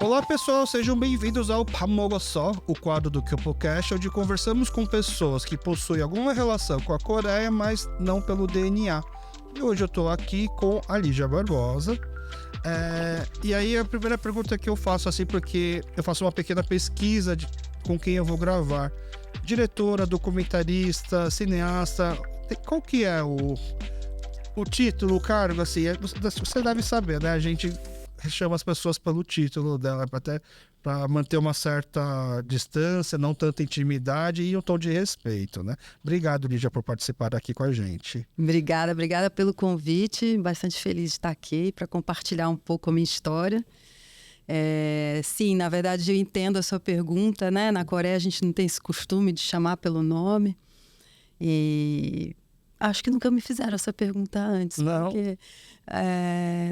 Olá pessoal, sejam bem-vindos ao Pamogossó, o quadro do KyopoCast, onde conversamos com pessoas que possuem alguma relação com a Coreia, mas não pelo DNA. E hoje eu tô aqui com a Lígia Barbosa. E aí a primeira pergunta que eu faço, assim, porque eu faço uma pequena pesquisa com quem eu vou gravar. Diretora, documentarista, cineasta, qual que é o título, o cargo, assim? Você deve saber, né? A gente chama as pessoas pelo título dela, até para manter uma certa distância, não tanta intimidade e um tom de respeito, né? Obrigado, Lígia, por participar aqui com a gente. Obrigada pelo convite. Bastante feliz de estar aqui para compartilhar um pouco a minha história. Sim, na verdade eu entendo a sua pergunta, né? Na Coreia a gente não tem esse costume de chamar pelo nome e acho que nunca me fizeram essa pergunta antes. Não? Porque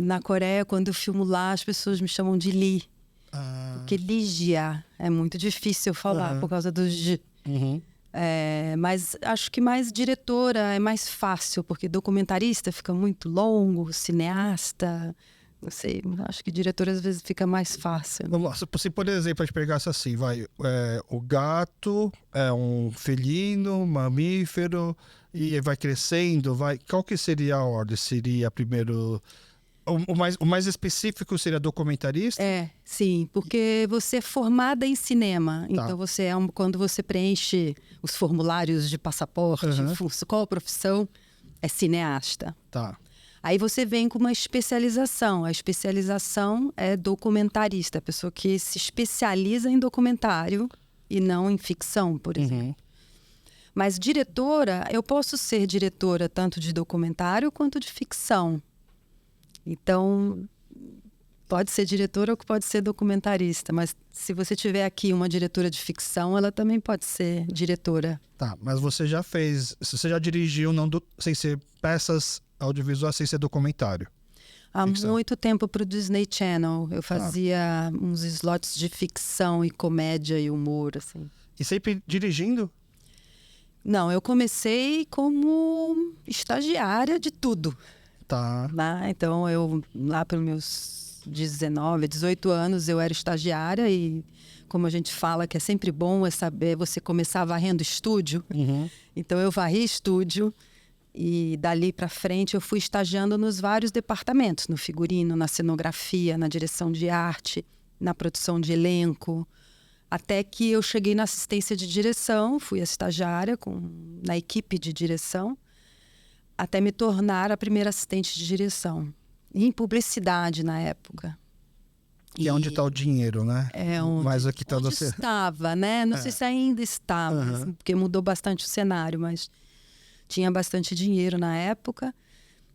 na Coreia, quando eu filmo lá, as pessoas me chamam de Lee. Porque Lígia é muito difícil falar por causa do G. Mas acho que mais diretora é mais fácil, porque documentarista fica muito longo, cineasta, não sei, acho que diretora às vezes fica mais fácil. Vamos lá, se por exemplo a gente pegasse assim, o gato é um felino, mamífero, e vai crescendo, qual que seria a ordem? Seria primeiro... O mais específico seria documentarista? Sim, porque você é formada em cinema. Tá. Então você quando você preenche os formulários de passaporte, qual a profissão, é cineasta. Tá. Aí você vem com uma especialização. A especialização é documentarista, a pessoa que se especializa em documentário e não em ficção, por exemplo. Mas diretora, eu posso ser diretora tanto de documentário quanto de ficção. Então, pode ser diretora ou pode ser documentarista, mas se você tiver aqui uma diretora de ficção, ela também pode ser diretora. Tá, mas você já dirigiu sem ser peças audiovisuais, sem ser documentário? Há Ficção. muito tempo para o Disney Channel, eu fazia uns slots de ficção e comédia e humor, assim. E sempre dirigindo? Não, eu comecei como estagiária de tudo. Tá. Então, lá pelos meus 19, 18 anos, eu era estagiária e, como a gente fala, que é sempre bom saber você começar varrendo estúdio. Então, eu varri estúdio e, dali para frente, eu fui estagiando nos vários departamentos, no figurino, na cenografia, na direção de arte, na produção de elenco, até que eu cheguei na assistência de direção, fui a estagiária na equipe de direção, até me tornar a primeira assistente de direção. Em publicidade, na época. E é onde está o dinheiro, né? Mas aqui tá onde estava, né? Não sei se ainda está, porque mudou bastante o cenário, mas tinha bastante dinheiro na época.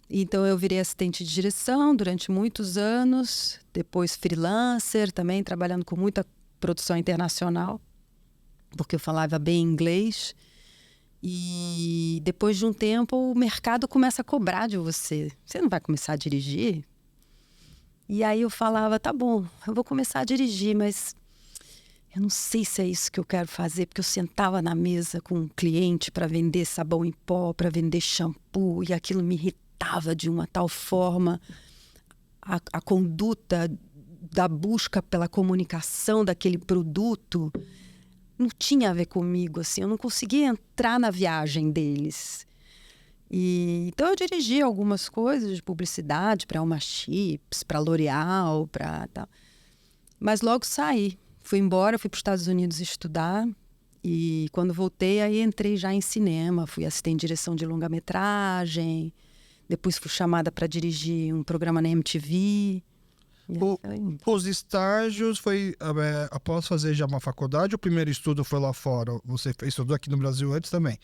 Então, eu virei assistente de direção durante muitos anos. Depois, freelancer também, trabalhando com muita produção internacional, porque eu falava bem inglês. E depois de um tempo o mercado começa a cobrar de você. Você não vai começar a dirigir? E aí eu falava, tá bom, eu vou começar a dirigir, mas eu não sei se é isso que eu quero fazer, porque eu sentava na mesa com um cliente para vender sabão em pó, para vender shampoo, e aquilo me irritava de uma tal forma. A conduta da busca pela comunicação daquele produto não tinha a ver comigo, assim, eu não conseguia entrar na viagem deles. Então eu dirigi algumas coisas de publicidade para Alma Chips, para L'Oréal, tal. Mas logo saí, fui embora, fui para os Estados Unidos estudar e quando voltei aí entrei já em cinema, fui assistente em direção de longa-metragem, depois fui chamada para dirigir um programa na MTV. Os estágios foi após fazer já uma faculdade, o primeiro estudo foi lá fora, você estudou aqui no Brasil antes também.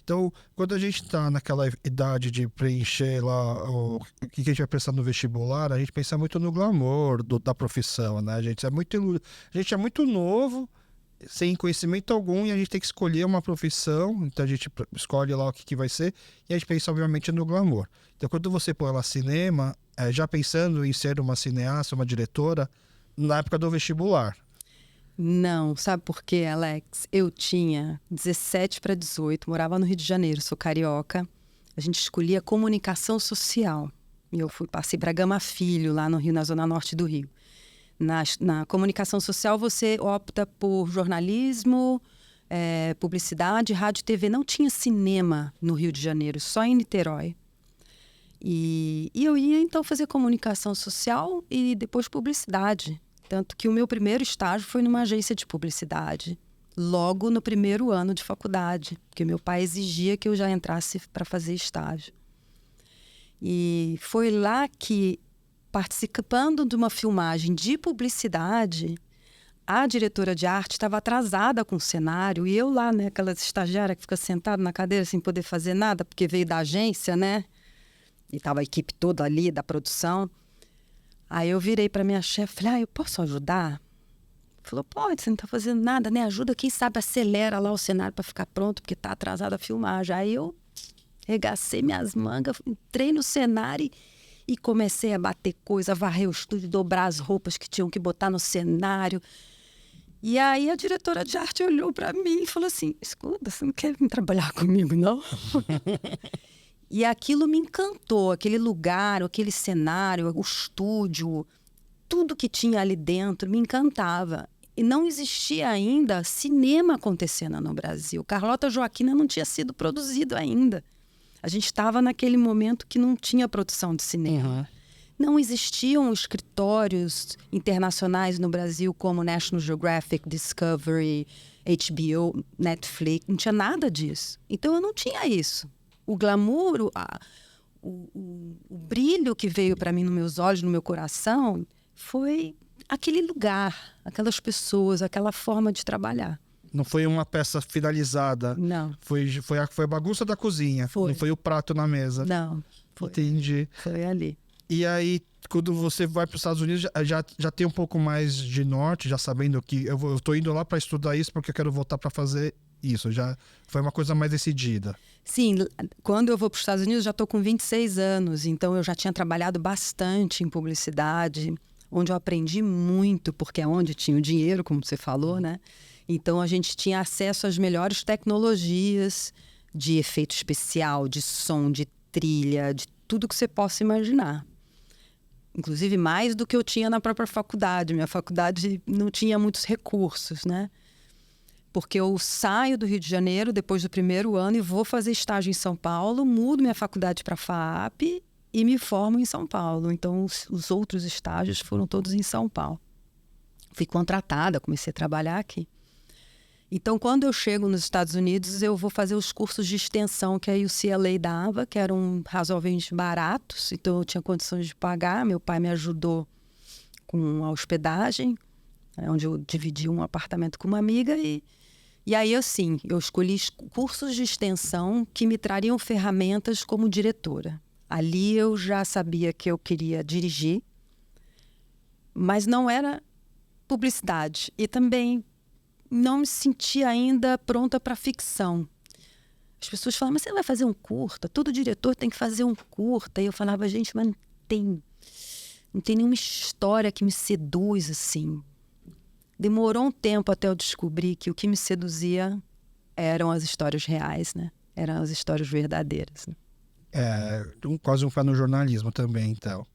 Então, quando a gente está naquela idade de preencher lá o que a gente vai pensar no vestibular, a gente pensa muito no glamour da profissão, né? A gente é muito novo, sem conhecimento algum, e a gente tem que escolher uma profissão, então a gente escolhe lá o que vai ser, e a gente pensa obviamente no glamour. Então quando você põe lá cinema, já pensando em ser uma cineasta, uma diretora, na época do vestibular. Não, sabe por quê, Alex? Eu tinha 17 para 18, morava no Rio de Janeiro, sou carioca, a gente escolhia comunicação social, e eu passei para Gama Filho, lá no Rio, na zona norte do Rio. Na comunicação social, você opta por jornalismo, publicidade, rádio e TV. Não tinha cinema no Rio de Janeiro, só em Niterói. E eu ia, então, fazer comunicação social e depois publicidade. Tanto que o meu primeiro estágio foi numa agência de publicidade, logo no primeiro ano de faculdade, porque meu pai exigia que eu já entrasse para fazer estágio. E foi lá que, participando de uma filmagem de publicidade, a diretora de arte estava atrasada com o cenário, e eu lá, né, aquela estagiária que fica sentada na cadeira sem poder fazer nada, porque veio da agência, né? E estava a equipe toda ali da produção. Aí eu virei para minha chefe, falei, eu posso ajudar? Falou, pode, você não está fazendo nada, né? Ajuda, quem sabe acelera lá o cenário para ficar pronto, porque está atrasada a filmagem. Aí eu regacei minhas mangas, entrei no cenário e comecei a bater coisa, a varrer o estúdio, dobrar as roupas que tinham que botar no cenário. E aí a diretora de arte olhou para mim e falou assim, escuta, você não quer vir trabalhar comigo, não? E aquilo me encantou, aquele lugar, aquele cenário, o estúdio, tudo que tinha ali dentro me encantava. E não existia ainda cinema acontecendo no Brasil. Carlota Joaquina não tinha sido produzido ainda. A gente estava naquele momento que não tinha produção de cinema. Uhum. Não existiam escritórios internacionais no Brasil como National Geographic, Discovery, HBO, Netflix. Não tinha nada disso. Então eu não tinha isso. O glamour, o brilho que veio para mim nos meus olhos, no meu coração, foi aquele lugar, aquelas pessoas, aquela forma de trabalhar. Não foi uma peça finalizada. Não. Foi a bagunça da cozinha. Foi. Não foi o prato na mesa. Não. Foi. Entendi. Foi ali. E aí, quando você vai para os Estados Unidos, já tem um pouco mais de norte, já sabendo que eu tô indo lá para estudar isso porque eu quero voltar para fazer isso. Já foi uma coisa mais decidida. Sim, quando eu vou para os Estados Unidos, já estou com 26 anos. Então, eu já tinha trabalhado bastante em publicidade, onde eu aprendi muito, porque é onde tinha o dinheiro, como você falou, né? Então, a gente tinha acesso às melhores tecnologias de efeito especial, de som, de trilha, de tudo que você possa imaginar. Inclusive, mais do que eu tinha na própria faculdade. Minha faculdade não tinha muitos recursos, né? Porque eu saio do Rio de Janeiro depois do primeiro ano e vou fazer estágio em São Paulo, mudo minha faculdade para a FAAP e me formo em São Paulo. Então, os outros estágios foram todos em São Paulo. Fui contratada, comecei a trabalhar aqui. Então, quando eu chego nos Estados Unidos, eu vou fazer os cursos de extensão que a UCLA dava, que eram razoavelmente baratos. Então, eu tinha condições de pagar. Meu pai me ajudou com a hospedagem, onde eu dividi um apartamento com uma amiga. E aí, assim, eu escolhi cursos de extensão que me trariam ferramentas como diretora. Ali eu já sabia que eu queria dirigir, mas não era publicidade. E também não me sentia ainda pronta para ficção. As pessoas falavam, mas você vai fazer um curta? Todo diretor tem que fazer um curta. E eu falava, gente, mas não tem nenhuma história que me seduz assim. Demorou um tempo até eu descobrir que o que me seduzia eram as histórias reais, né? Eram as histórias verdadeiras. Né? Quase um fã no jornalismo também, então.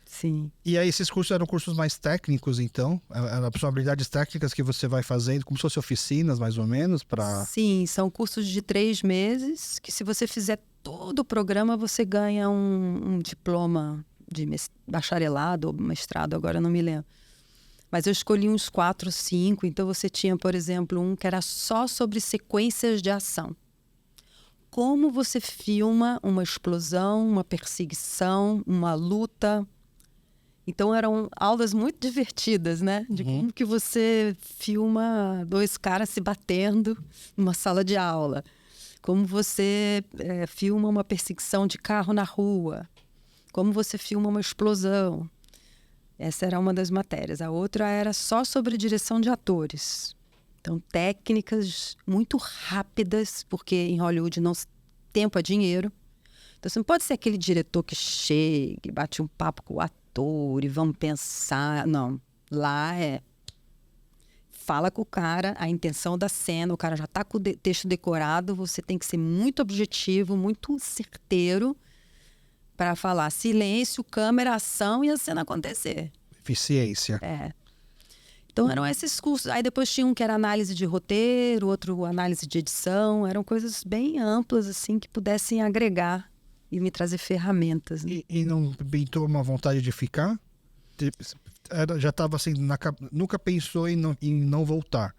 Sim. E aí, esses cursos eram cursos mais técnicos, então? Eram habilidades técnicas que você vai fazendo, como se fossem oficinas, mais ou menos, para... Sim, são cursos de 3 meses, que se você fizer todo o programa, você ganha um diploma de bacharelado ou mestrado, agora eu não me lembro. Mas eu escolhi uns 4, 5, então você tinha, por exemplo, um que era só sobre sequências de ação. Como você filma uma explosão, uma perseguição, uma luta. Então eram aulas muito divertidas, né? De como que você filma 2 caras se batendo numa sala de aula. Como você filma uma perseguição de carro na rua. Como você filma uma explosão. Essa era uma das matérias. A outra era só sobre direção de atores. Então, técnicas muito rápidas, porque em Hollywood tempo é dinheiro. Então, você não pode ser aquele diretor que chega e bate um papo com o ator e vamos pensar. Não. Lá fala com o cara, a intenção da cena, o cara já está com o texto decorado, você tem que ser muito objetivo, muito certeiro para falar silêncio, câmera, ação e a cena acontecer. Eficiência. Então eram esses cursos. Aí depois tinha um que era análise de roteiro, outro análise de edição. Eram coisas bem amplas, assim, que pudessem agregar e me trazer ferramentas. Né? E não pintou uma vontade de ficar? Já estava assim, nunca pensou em não voltar.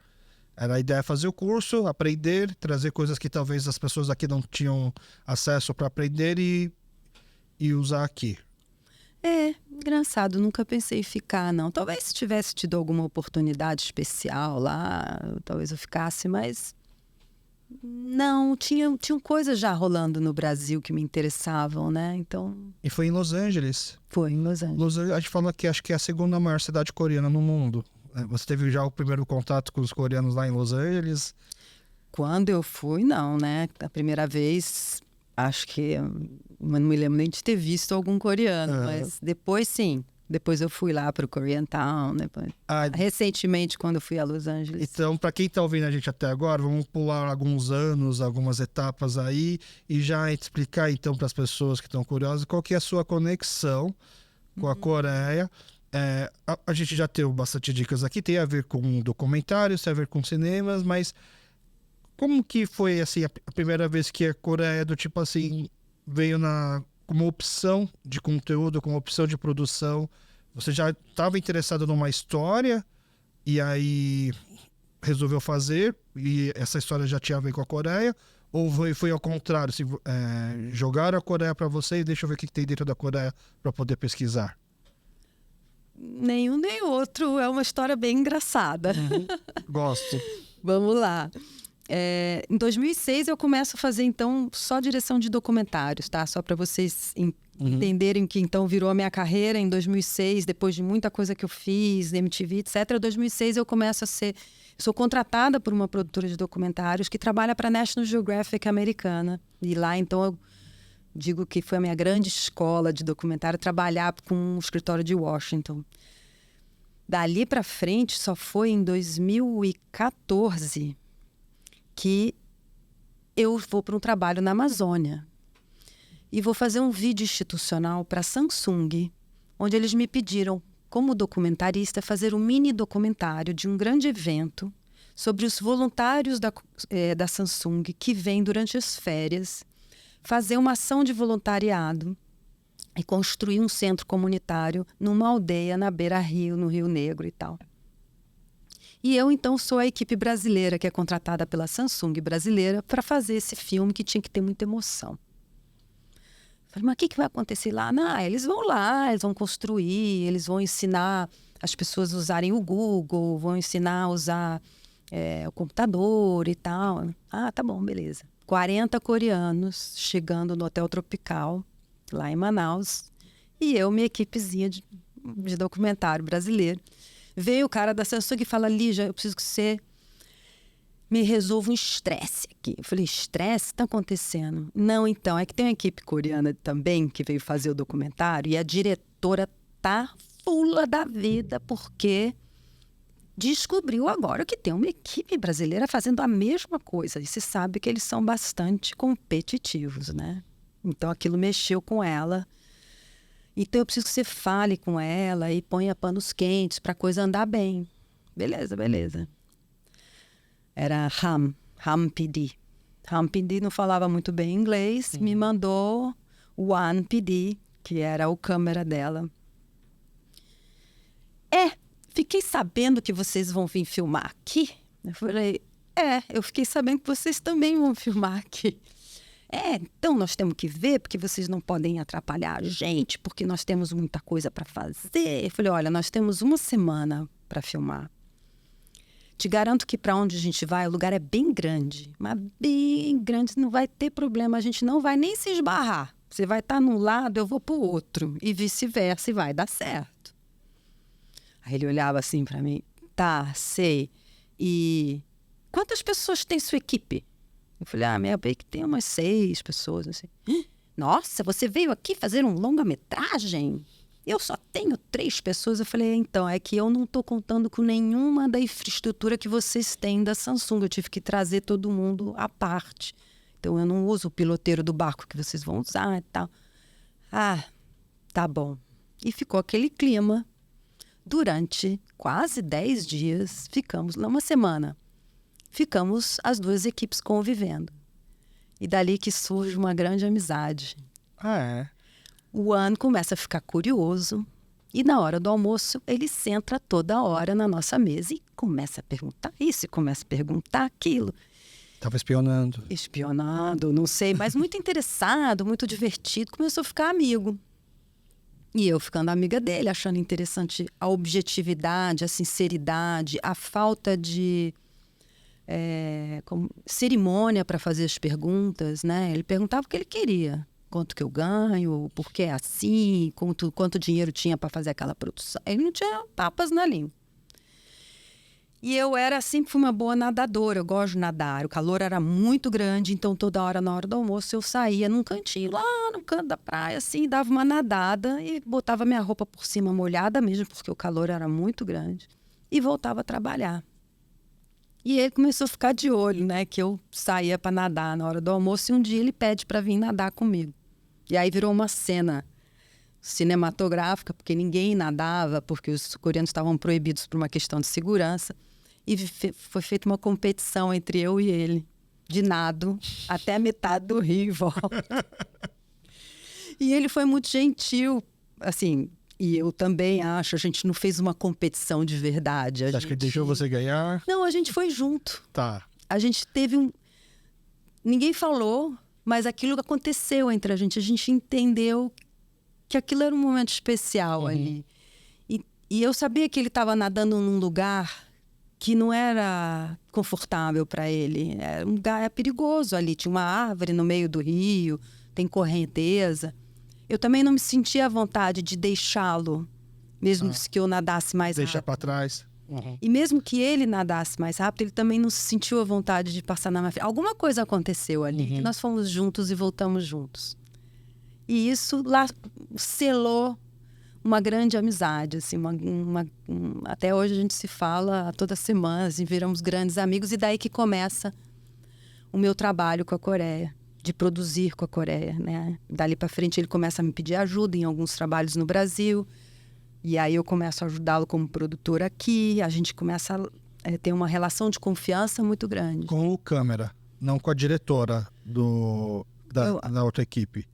Era a ideia fazer o curso, aprender, trazer coisas que talvez as pessoas aqui não tinham acesso para aprender e usar aqui. Engraçado, nunca pensei em ficar, não. Talvez se tivesse tido alguma oportunidade especial lá, talvez eu ficasse, mas não, tinham coisas já rolando no Brasil que me interessavam, né? Então... E foi em Los Angeles? Foi em Los Angeles. A gente fala que acho que é a segunda maior cidade coreana no mundo. Você teve já o primeiro contato com os coreanos lá em Los Angeles? Quando eu fui, não, né? A primeira vez, acho que... Não me lembro nem de ter visto algum coreano, mas depois sim. Depois eu fui lá para o Koreatown, recentemente quando eu fui a Los Angeles. Então, para quem está ouvindo a gente até agora, vamos pular alguns anos, algumas etapas aí e já explicar então para as pessoas que estão curiosas qual que é a sua conexão com a Coreia. A gente já teve bastante dicas aqui, tem a ver com documentários, tem a ver com cinemas, mas como que foi assim, a primeira vez que a Coreia do tipo assim veio como opção de conteúdo, como opção de produção? Você já estava interessado numa história e aí resolveu fazer e essa história já tinha a ver com a Coreia? Ou foi ao contrário, assim, jogaram a Coreia para você e deixa eu ver o que tem dentro da Coreia para poder pesquisar? Nenhum nem outro, é uma história bem engraçada. Gosto. Vamos lá. Em 2006 eu começo a fazer então só direção de documentários, tá? Só para vocês entenderem que então virou a minha carreira em 2006, depois de muita coisa que eu fiz, MTV, etc. Em 2006 eu começo a sou contratada por uma produtora de documentários que trabalha para a National Geographic americana. E lá então eu digo que foi a minha grande escola de documentário, trabalhar com um escritório de Washington. Dali para frente só foi em 2014 que eu vou para um trabalho na Amazônia e vou fazer um vídeo institucional para a Samsung, onde eles me pediram, como documentarista, fazer um mini documentário de um grande evento sobre os voluntários da Samsung que vêm durante as férias fazer uma ação de voluntariado e construir um centro comunitário numa aldeia na beira-rio, no Rio Negro e tal. E eu, então, sou a equipe brasileira que é contratada pela Samsung brasileira para fazer esse filme que tinha que ter muita emoção. Falei, mas o que vai acontecer lá? Não, eles vão lá, eles vão construir, eles vão ensinar as pessoas a usarem o Google, vão ensinar a usar o computador e tal. Ah, tá bom, beleza. 40 coreanos chegando no Hotel Tropical, lá em Manaus, e eu, minha equipezinha de documentário brasileiro. Veio o cara da Samsung e fala, Lígia, eu preciso que você me resolva um estresse aqui. Eu falei, estresse? Está acontecendo? Não, então, é que tem uma equipe coreana também que veio fazer o documentário e a diretora tá fula da vida porque descobriu agora que tem uma equipe brasileira fazendo a mesma coisa. E você sabe que eles são bastante competitivos, né? Então, aquilo mexeu com ela. Então, eu preciso que você fale com ela e ponha panos quentes para a coisa andar bem. Beleza, beleza. Era Ham PD. Ham PD não falava muito bem inglês, me mandou o One PD, que era o câmera dela. Fiquei sabendo que vocês vão vir filmar aqui. Eu falei, eu fiquei sabendo que vocês também vão filmar aqui. Então nós temos que ver, porque vocês não podem atrapalhar a gente, porque nós temos muita coisa para fazer. Eu falei, olha, nós temos uma semana para filmar. Te garanto que para onde a gente vai, o lugar é bem grande, mas bem grande, não vai ter problema, a gente não vai nem se esbarrar. Você vai estar num lado, eu vou para o outro, e vice-versa, e vai dar certo. Aí ele olhava assim para mim, tá, sei. E quantas pessoas tem sua equipe? Eu falei, minha equipe tem umas 6 pessoas. Assim. Nossa, você veio aqui fazer um longa-metragem? Eu só tenho 3 pessoas. Eu falei, então, é que eu não estou contando com nenhuma da infraestrutura que vocês têm da Samsung. Eu tive que trazer todo mundo à parte. Então, eu não uso o piloteiro do barco que vocês vão usar e tal. Tá bom. E ficou aquele clima. Durante quase 10 dias, uma semana, ficamos as duas equipes convivendo. E dali que surge uma grande amizade. Ah, é? O An começa a ficar curioso e na hora do almoço ele senta toda hora na nossa mesa e começa a perguntar isso, e começa a perguntar aquilo. Tava espionando. Espionando, não sei, mas muito interessado, muito divertido, começou a ficar amigo. E eu ficando amiga dele, achando interessante a objetividade, a sinceridade, a falta de cerimônia para fazer as perguntas, né? Ele perguntava o que ele queria. Quanto que eu ganho, por que é assim, quanto dinheiro tinha para fazer aquela produção. Ele não tinha papas na língua. E eu sempre fui uma boa nadadora, eu gosto de nadar. O calor era muito grande, então toda hora, na hora do almoço, eu saía num cantinho, lá no canto da praia, assim, dava uma nadada e botava minha roupa por cima molhada mesmo, porque o calor era muito grande, e voltava a trabalhar. E ele começou a ficar de olho, né, que eu saía para nadar na hora do almoço, e um dia ele pede para vir nadar comigo. E aí virou uma cena cinematográfica, porque ninguém nadava, porque os coreanos estavam proibidos por uma questão de segurança. E foi feita uma competição entre eu e ele, de nado, até a metade do rio e volta. E ele foi muito gentil, assim, e eu também acho, a gente não fez uma competição de verdade. Acho que ele deixou você ganhar? Não, a gente foi junto. Tá. A gente teve Ninguém falou, mas aquilo aconteceu entre a gente entendeu que aquilo era um momento especial ali. E eu sabia que ele estava nadando num lugar que não era confortável para ele. Era um lugar perigoso ali. Tinha uma árvore no meio do rio, tem correnteza. Eu também não me sentia à vontade de deixá-lo, mesmo que eu nadasse mais rápido. Deixar para trás. E mesmo que ele nadasse mais rápido, ele também não se sentiu à vontade de passar na minha frente. Alguma coisa aconteceu ali, que nós fomos juntos e voltamos juntos. E isso lá selou uma grande amizade, assim, até hoje a gente se fala toda semana, assim, viramos grandes amigos, e daí que começa o meu trabalho com a Coreia, de produzir com a Coreia, né? Dali para frente ele começa a me pedir ajuda em alguns trabalhos no Brasil, e aí eu começo a ajudá-lo como produtor aqui, a gente começa a ter uma relação de confiança muito grande. Com o câmera, não com a diretora da outra equipe.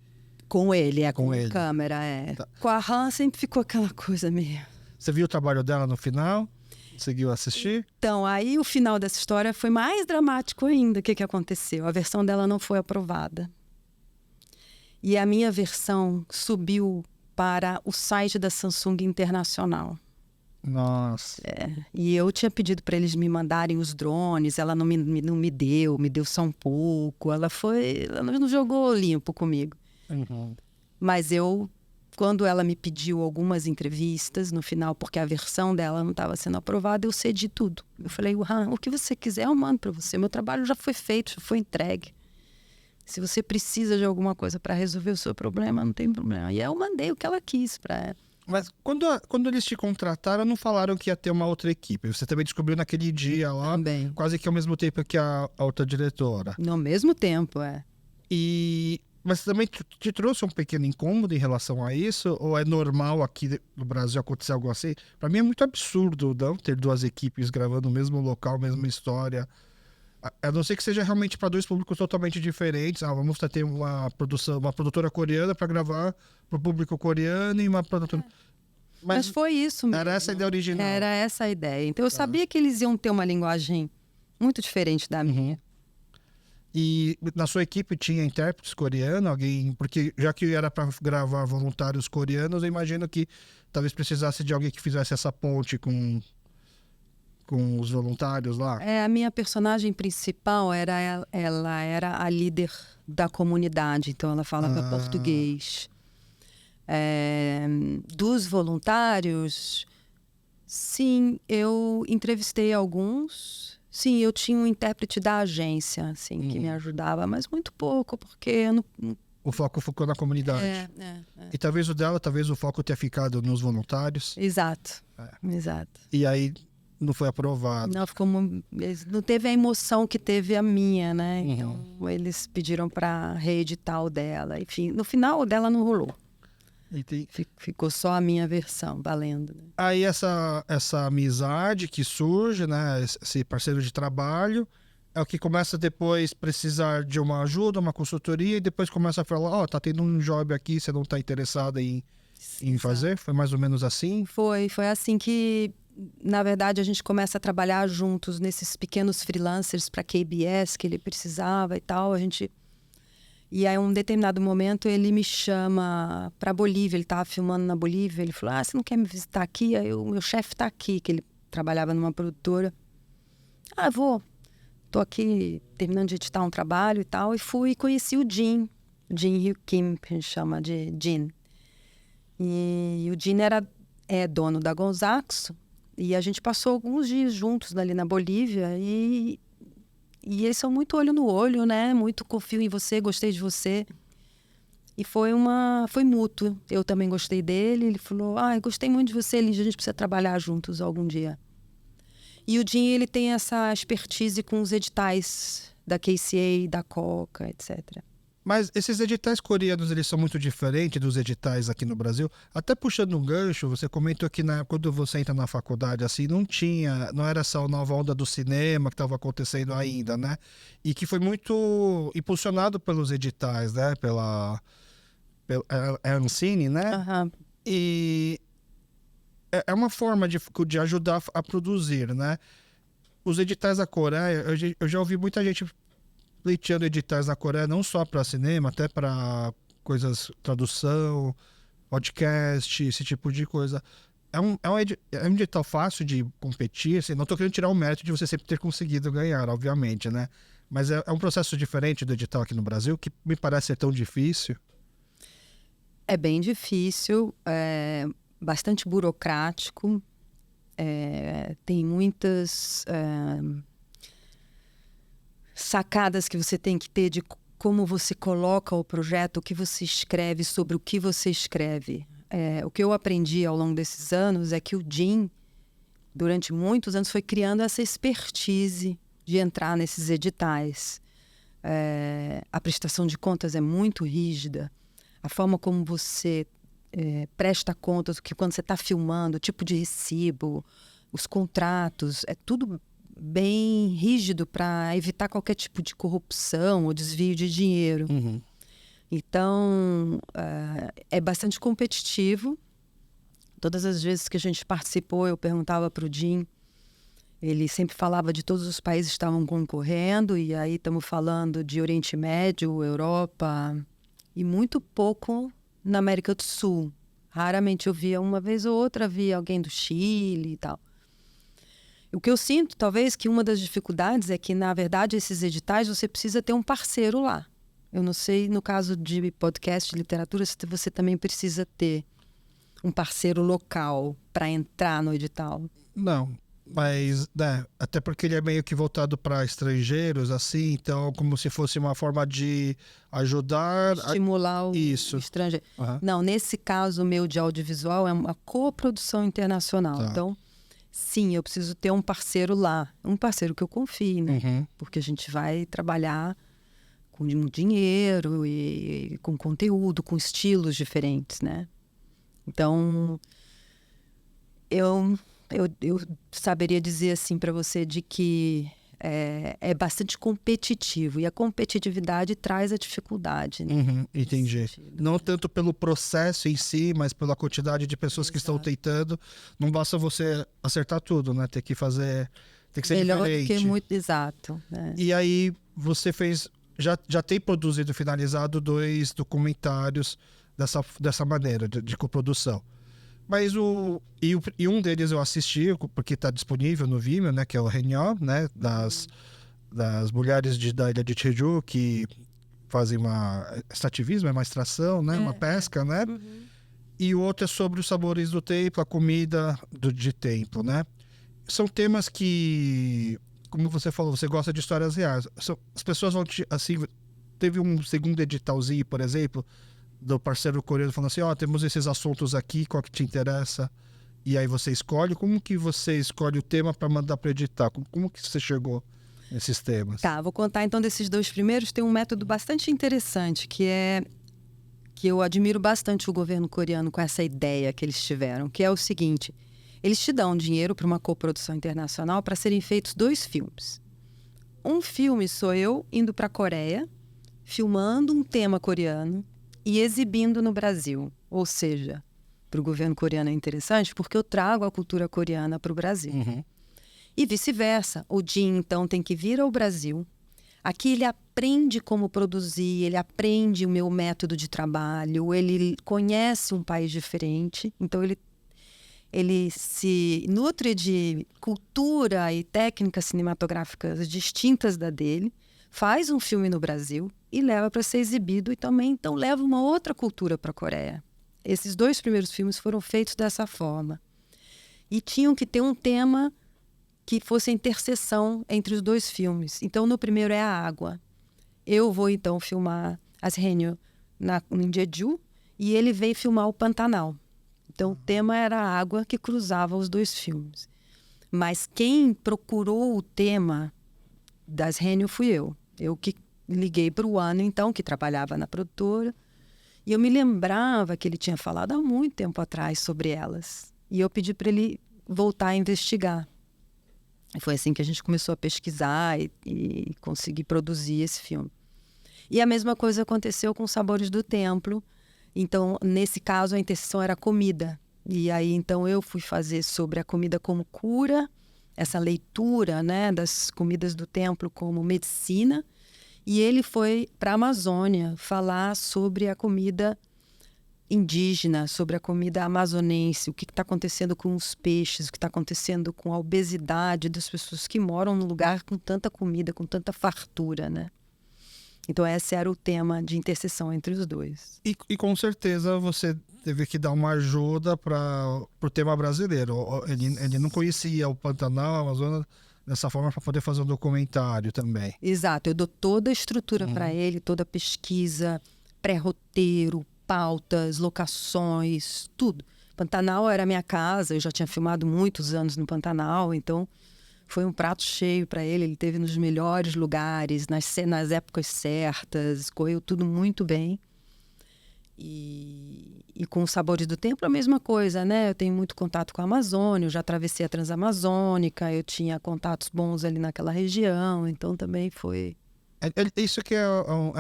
Com ele, com ele. Câmera, Tá. Com a Han sempre ficou aquela coisa meio... Você viu o trabalho dela no final? Conseguiu assistir? Então, aí o final dessa história foi mais dramático ainda. O que aconteceu? A versão dela não foi aprovada. E a minha versão subiu para o site da Samsung Internacional. Nossa. E eu tinha pedido para eles me mandarem os drones, ela não me deu só um pouco. Ela não jogou limpo comigo. Mas quando ela me pediu algumas entrevistas no final, porque a versão dela não estava sendo aprovada, eu cedi tudo. Eu falei, Han, o que você quiser eu mando para você. Meu trabalho já foi feito, já foi entregue. Se você precisa de alguma coisa para resolver o seu problema, não tem problema. E aí eu mandei o que ela quis para ela. Mas quando eles te contrataram, não falaram que ia ter uma outra equipe. Você também descobriu naquele dia lá, Também. quase que ao mesmo tempo que a outra diretora. No mesmo tempo, Mas também te trouxe um pequeno incômodo em relação a isso? Ou é normal aqui no Brasil acontecer algo assim? Para mim é muito absurdo não ter duas equipes gravando no mesmo local, mesma história. A não ser que seja realmente para dois públicos totalmente diferentes. Vamos ter uma produtora coreana para gravar para o público coreano e uma produtora... Mas foi isso mesmo. Era essa a ideia original. Era essa a ideia. Então eu sabia que eles iam ter uma linguagem muito diferente da minha. E na sua equipe tinha intérpretes coreanos? Alguém? Porque já que era para gravar voluntários coreanos, eu imagino que talvez precisasse de alguém que fizesse essa ponte com os voluntários lá. A minha personagem principal ela era a líder da comunidade, então ela falava português. Dos voluntários, sim, eu entrevistei alguns. Sim, eu tinha um intérprete da agência, assim, que me ajudava, mas muito pouco, porque eu não... O foco ficou na comunidade. E talvez o foco tenha ficado nos voluntários. Exato, exato. E aí não foi aprovado. Não teve a emoção que teve a minha, né? Então eles pediram para reeditar o dela. Enfim, no final o dela não rolou. Ficou só a minha versão, valendo. Né? Aí essa amizade que surge, né? Esse parceiro de trabalho, é o que começa depois precisar de uma ajuda, uma consultoria, e depois começa a falar, tá tendo um job aqui, você não tá interessada em fazer? Foi mais ou menos assim? Foi assim que, na verdade, a gente começa a trabalhar juntos nesses pequenos freelancers para KBS que ele precisava e tal. E aí, em um determinado momento, ele me chama para Bolívia. Ele estava filmando na Bolívia. Ele falou, você não quer me visitar aqui? Aí o meu chefe está aqui, que ele trabalhava numa produtora. Vou. Tô aqui terminando de editar um trabalho e tal. E fui e conheci o Jin Hyuk Kim, que a gente chama de Jin. E o Jin é dono da Gonzaxo. E a gente passou alguns dias juntos ali na Bolívia. E eles são muito olho no olho, né? Muito confio em você, gostei de você. E foi mútuo. Eu também gostei dele. Ele falou, gostei muito de você, Lígia, a gente precisa trabalhar juntos algum dia. E o Jin, ele tem essa expertise com os editais da KCA, da Coca, etc. Mas esses editais coreanos, eles são muito diferentes dos editais aqui no Brasil. Até puxando um gancho, você comentou que quando você entra na faculdade, assim, não era essa nova onda do cinema que estava acontecendo ainda, né? E que foi muito impulsionado pelos editais, né? Pela Ancine, né? Uhum. E é uma forma de ajudar a produzir, né? Os editais da Coreia, eu já ouvi muita gente pleiteando editais na Coreia, não só para cinema, até para coisas, tradução, podcast, esse tipo de coisa. É um edital fácil de competir, assim, não estou querendo tirar o mérito de você sempre ter conseguido ganhar, obviamente, né? Mas é um processo diferente do edital aqui no Brasil, que me parece ser tão difícil. É bem difícil, bastante burocrático, tem muitas sacadas que você tem que ter de como você coloca o projeto, o que você escreve, sobre o que você escreve. O que eu aprendi ao longo desses anos é que o Jin, durante muitos anos, foi criando essa expertise de entrar nesses editais. A prestação de contas é muito rígida. A forma como você presta contas, que quando você está filmando, o tipo de recibo, os contratos, é tudo bem rígido para evitar qualquer tipo de corrupção ou desvio de dinheiro. Uhum. Então, é bastante competitivo. Todas as vezes que a gente participou, eu perguntava para o Jin, ele sempre falava de todos os países que estavam concorrendo, e aí estamos falando de Oriente Médio, Europa, e muito pouco na América do Sul. Raramente eu via, uma vez ou outra, via alguém do Chile e tal. O que eu sinto, talvez, que uma das dificuldades é que, na verdade, esses editais, você precisa ter um parceiro lá. Eu não sei, no caso de podcast, de literatura, se você também precisa ter um parceiro local para entrar no edital. Não, mas até porque ele é meio que voltado para estrangeiros, assim, então como se fosse uma forma de ajudar... Estimular o estrangeiro. Uhum. Não, nesse caso, o meu de audiovisual é uma coprodução internacional. Tá. Então, sim, eu preciso ter um parceiro lá. Um parceiro que eu confie, né? Uhum. Porque a gente vai trabalhar com dinheiro e com conteúdo, com estilos diferentes, né? Então, eu saberia dizer assim para você de que é bastante competitivo, e a competitividade traz a dificuldade, né? Uhum, entendi. Não tanto pelo processo em si, mas pela quantidade de pessoas que estão tentando. Não basta você acertar tudo, né? Tem que ser melhor diferente. Do que muito exato. Né? E aí você já tem produzido e finalizado 2 documentários dessa maneira de coprodução. Mas um deles eu assisti, porque está disponível no Vimeo, né? Que é o Renhó, né? Das mulheres da ilha de Jeju, que fazem extrativismo, uma extração, né? Uma pesca, né? Uhum. E o outro é sobre os sabores do templo, a comida de templo, né? São temas que, como você falou, você gosta de histórias reais. As pessoas vão assim, teve um segundo editalzinho, por exemplo, do parceiro coreano falando assim, temos esses assuntos aqui, qual que te interessa? E aí você escolhe. Como que você escolhe o tema para mandar para editar? Como que você chegou nesses temas? Tá, vou contar então desses 2 primeiros. Tem um método bastante interessante, que é que eu admiro bastante o governo coreano com essa ideia que eles tiveram, que é o seguinte: eles te dão dinheiro para uma coprodução internacional para serem feitos 2 filmes. Um filme sou eu indo para a Coreia, filmando um tema coreano e exibindo no Brasil. Ou seja, para o governo coreano é interessante porque eu trago a cultura coreana para o Brasil. E vice-versa. O Jin, então, tem que vir ao Brasil. Aqui ele aprende como produzir, ele aprende o meu método de trabalho, ele conhece um país diferente, então ele se nutre de cultura e técnicas cinematográficas distintas da dele, faz um filme no Brasil e leva para ser exibido e também então leva uma outra cultura para a Coreia. Esses 2 primeiros filmes foram feitos dessa forma. E tinham que ter um tema que fosse a interseção entre os 2 filmes. Então, no primeiro é a água. Eu vou, então, filmar as Haenyeo em Jeju e ele veio filmar o Pantanal. Então, o tema era a água que cruzava os 2 filmes. Mas quem procurou o tema das Haenyeo fui eu. Eu que liguei para o Ano, então, que trabalhava na produtora. E eu me lembrava que ele tinha falado há muito tempo atrás sobre elas. E eu pedi para ele voltar a investigar. E foi assim que a gente começou a pesquisar e conseguir produzir esse filme. E a mesma coisa aconteceu com Sabores do Templo. Então, nesse caso, a interseção era comida. E aí, então, eu fui fazer sobre a comida como cura, essa leitura, né, das comidas do templo como medicina. E ele foi para a Amazônia falar sobre a comida indígena, sobre a comida amazonense, o que está acontecendo com os peixes, o que está acontecendo com a obesidade das pessoas que moram num lugar com tanta comida, com tanta fartura, né? Então esse era o tema de interseção entre os 2. E com certeza você teve que dar uma ajuda para o tema brasileiro. Ele não conhecia o Pantanal, a Amazônia dessa forma para poder fazer um documentário também. Exato, eu dou toda a estrutura para ele, toda a pesquisa, pré-roteiro, pautas, locações, tudo. Pantanal era a minha casa, eu já tinha filmado muitos anos no Pantanal, então foi um prato cheio para ele. Ele esteve nos melhores lugares, nas épocas certas, correu tudo muito bem. E com os Sabores do Templo a mesma coisa, né? Eu tenho muito contato com a Amazônia, eu já atravessei a Transamazônica, eu tinha contatos bons ali naquela região, então também foi... Isso que é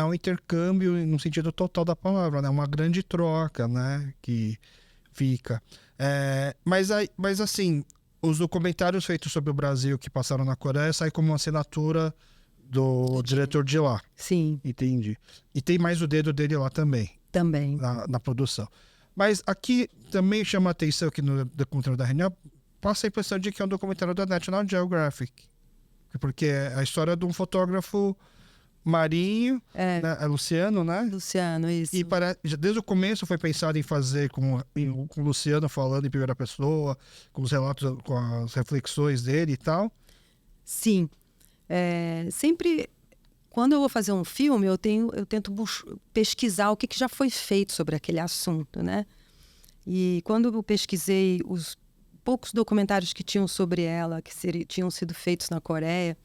um intercâmbio no sentido total da palavra, né? Uma grande troca, né? Que fica. Mas assim, os documentários feitos sobre o Brasil que passaram na Coreia saem como uma assinatura do diretor de lá. Sim. Entendi. E tem mais o dedo dele lá também. Também. Na produção. Mas aqui também chama a atenção que no documentário da Haenyeo passa a impressão de que é um documentário da National Geographic. Porque é a história de um fotógrafo marinho, né? É Luciano, né? Luciano, isso. E desde o começo foi pensado em fazer com o Luciano falando em primeira pessoa, com os relatos, com as reflexões dele e tal. Sim. Sempre, quando eu vou fazer um filme, eu tento pesquisar o que já foi feito sobre aquele assunto, né? E quando eu pesquisei os poucos documentários que tinham sobre ela, que tinham sido feitos na Coreia,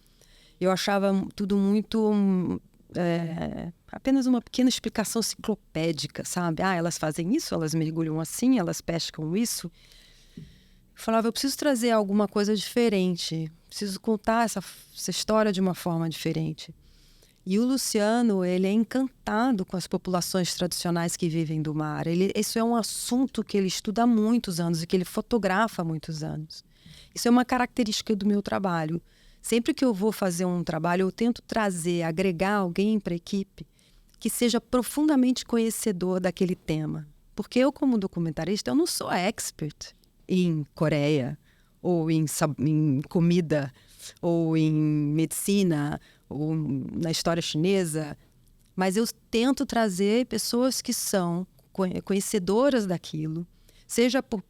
eu achava tudo muito... apenas uma pequena explicação enciclopédica, sabe? Elas fazem isso, elas mergulham assim, elas pescam isso. Eu falava, eu preciso trazer alguma coisa diferente, preciso contar essa história de uma forma diferente. E o Luciano, ele é encantado com as populações tradicionais que vivem do mar. Isso é um assunto que ele estuda há muitos anos e que ele fotografa há muitos anos. Isso é uma característica do meu trabalho. Sempre que eu vou fazer um trabalho, eu tento agregar alguém para a equipe que seja profundamente conhecedor daquele tema. Porque eu, como documentarista, eu não sou expert em Coreia, ou em comida, ou em medicina, ou na história chinesa. Mas eu tento trazer pessoas que são conhecedoras daquilo, seja por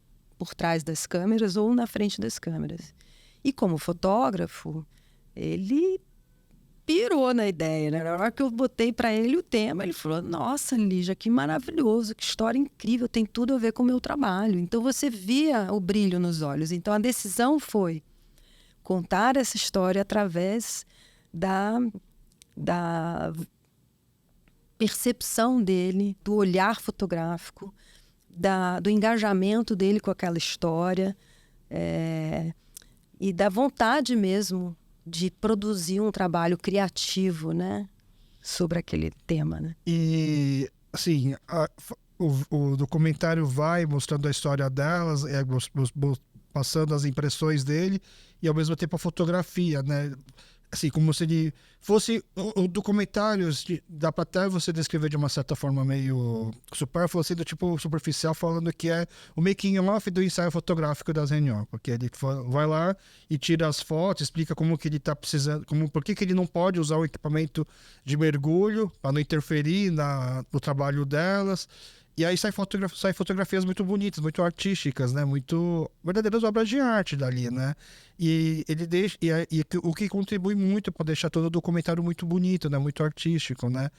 trás das câmeras ou na frente das câmeras. E como fotógrafo, ele pirou na ideia, né? Na hora que eu botei para ele o tema, ele falou, nossa, Lígia, que maravilhoso, que história incrível, tem tudo a ver com o meu trabalho. Então você via o brilho nos olhos. Então a decisão foi contar essa história através percepção dele, do olhar fotográfico, do engajamento dele com aquela história, e da vontade mesmo de produzir um trabalho criativo, né, sobre aquele tema, né? E, assim, o documentário vai mostrando a história delas, passando as impressões dele, e ao mesmo tempo a fotografia, né? Assim, como se ele fosse o documentário, dá para até você descrever de uma certa forma meio supérfluo, assim, do tipo superficial, falando que é o making off do ensaio fotográfico das Reuniões, porque ele vai lá e tira as fotos, explica como que ele está precisando, por que ele não pode usar o equipamento de mergulho para não interferir no trabalho delas. E aí sai fotografias muito bonitas, muito artísticas, né? Muito verdadeiras obras de arte dali, né? E ele deixa, o que contribui muito para deixar todo o documentário muito bonito, né? Muito artístico, né?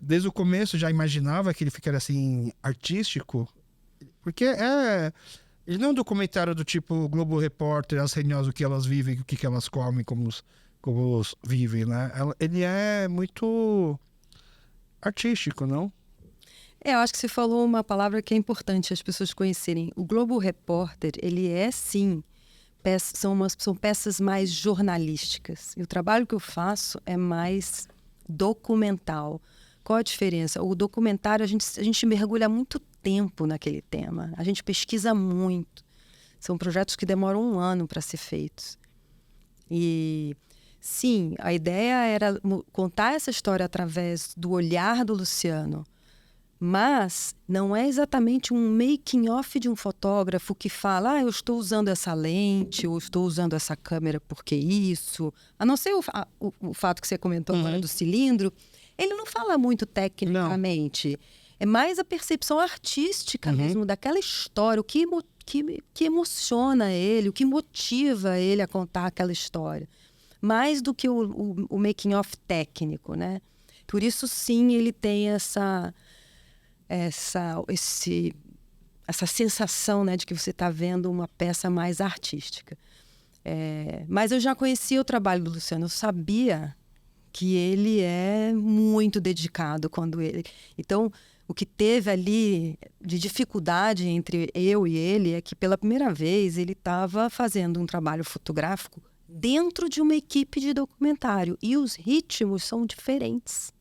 Desde o começo já imaginava que ele ficaria assim artístico, porque ele não é um documentário do tipo Globo Repórter, as reuniões, o que elas vivem, o que elas comem, como vivem, né? Ele é muito artístico, não? Eu acho que você falou uma palavra que é importante as pessoas conhecerem. O Globo Repórter, ele é, sim, são peças mais jornalísticas. E o trabalho que eu faço é mais documental. Qual a diferença? O documentário, a gente mergulha muito tempo naquele tema. A gente pesquisa muito. São projetos que demoram 1 ano para ser feitos. E, sim, a ideia era contar essa história através do olhar do Luciano. Mas não é exatamente um making off de um fotógrafo que fala, eu estou usando essa lente, ou estou usando essa câmera porque isso. A não ser o fato que você comentou agora do cilindro, ele não fala muito tecnicamente. Não. É mais a percepção artística mesmo daquela história, o que emociona ele, o que motiva ele a contar aquela história. Mais do que o making off técnico, né? Por isso, sim, ele tem essa sensação, né, de que você está vendo uma peça mais artística. Mas eu já conhecia o trabalho do Luciano, eu sabia que ele é muito dedicado Então, o que teve ali de dificuldade entre eu e ele é que, pela primeira vez, ele estava fazendo um trabalho fotográfico dentro de uma equipe de documentário. E os ritmos são diferentes.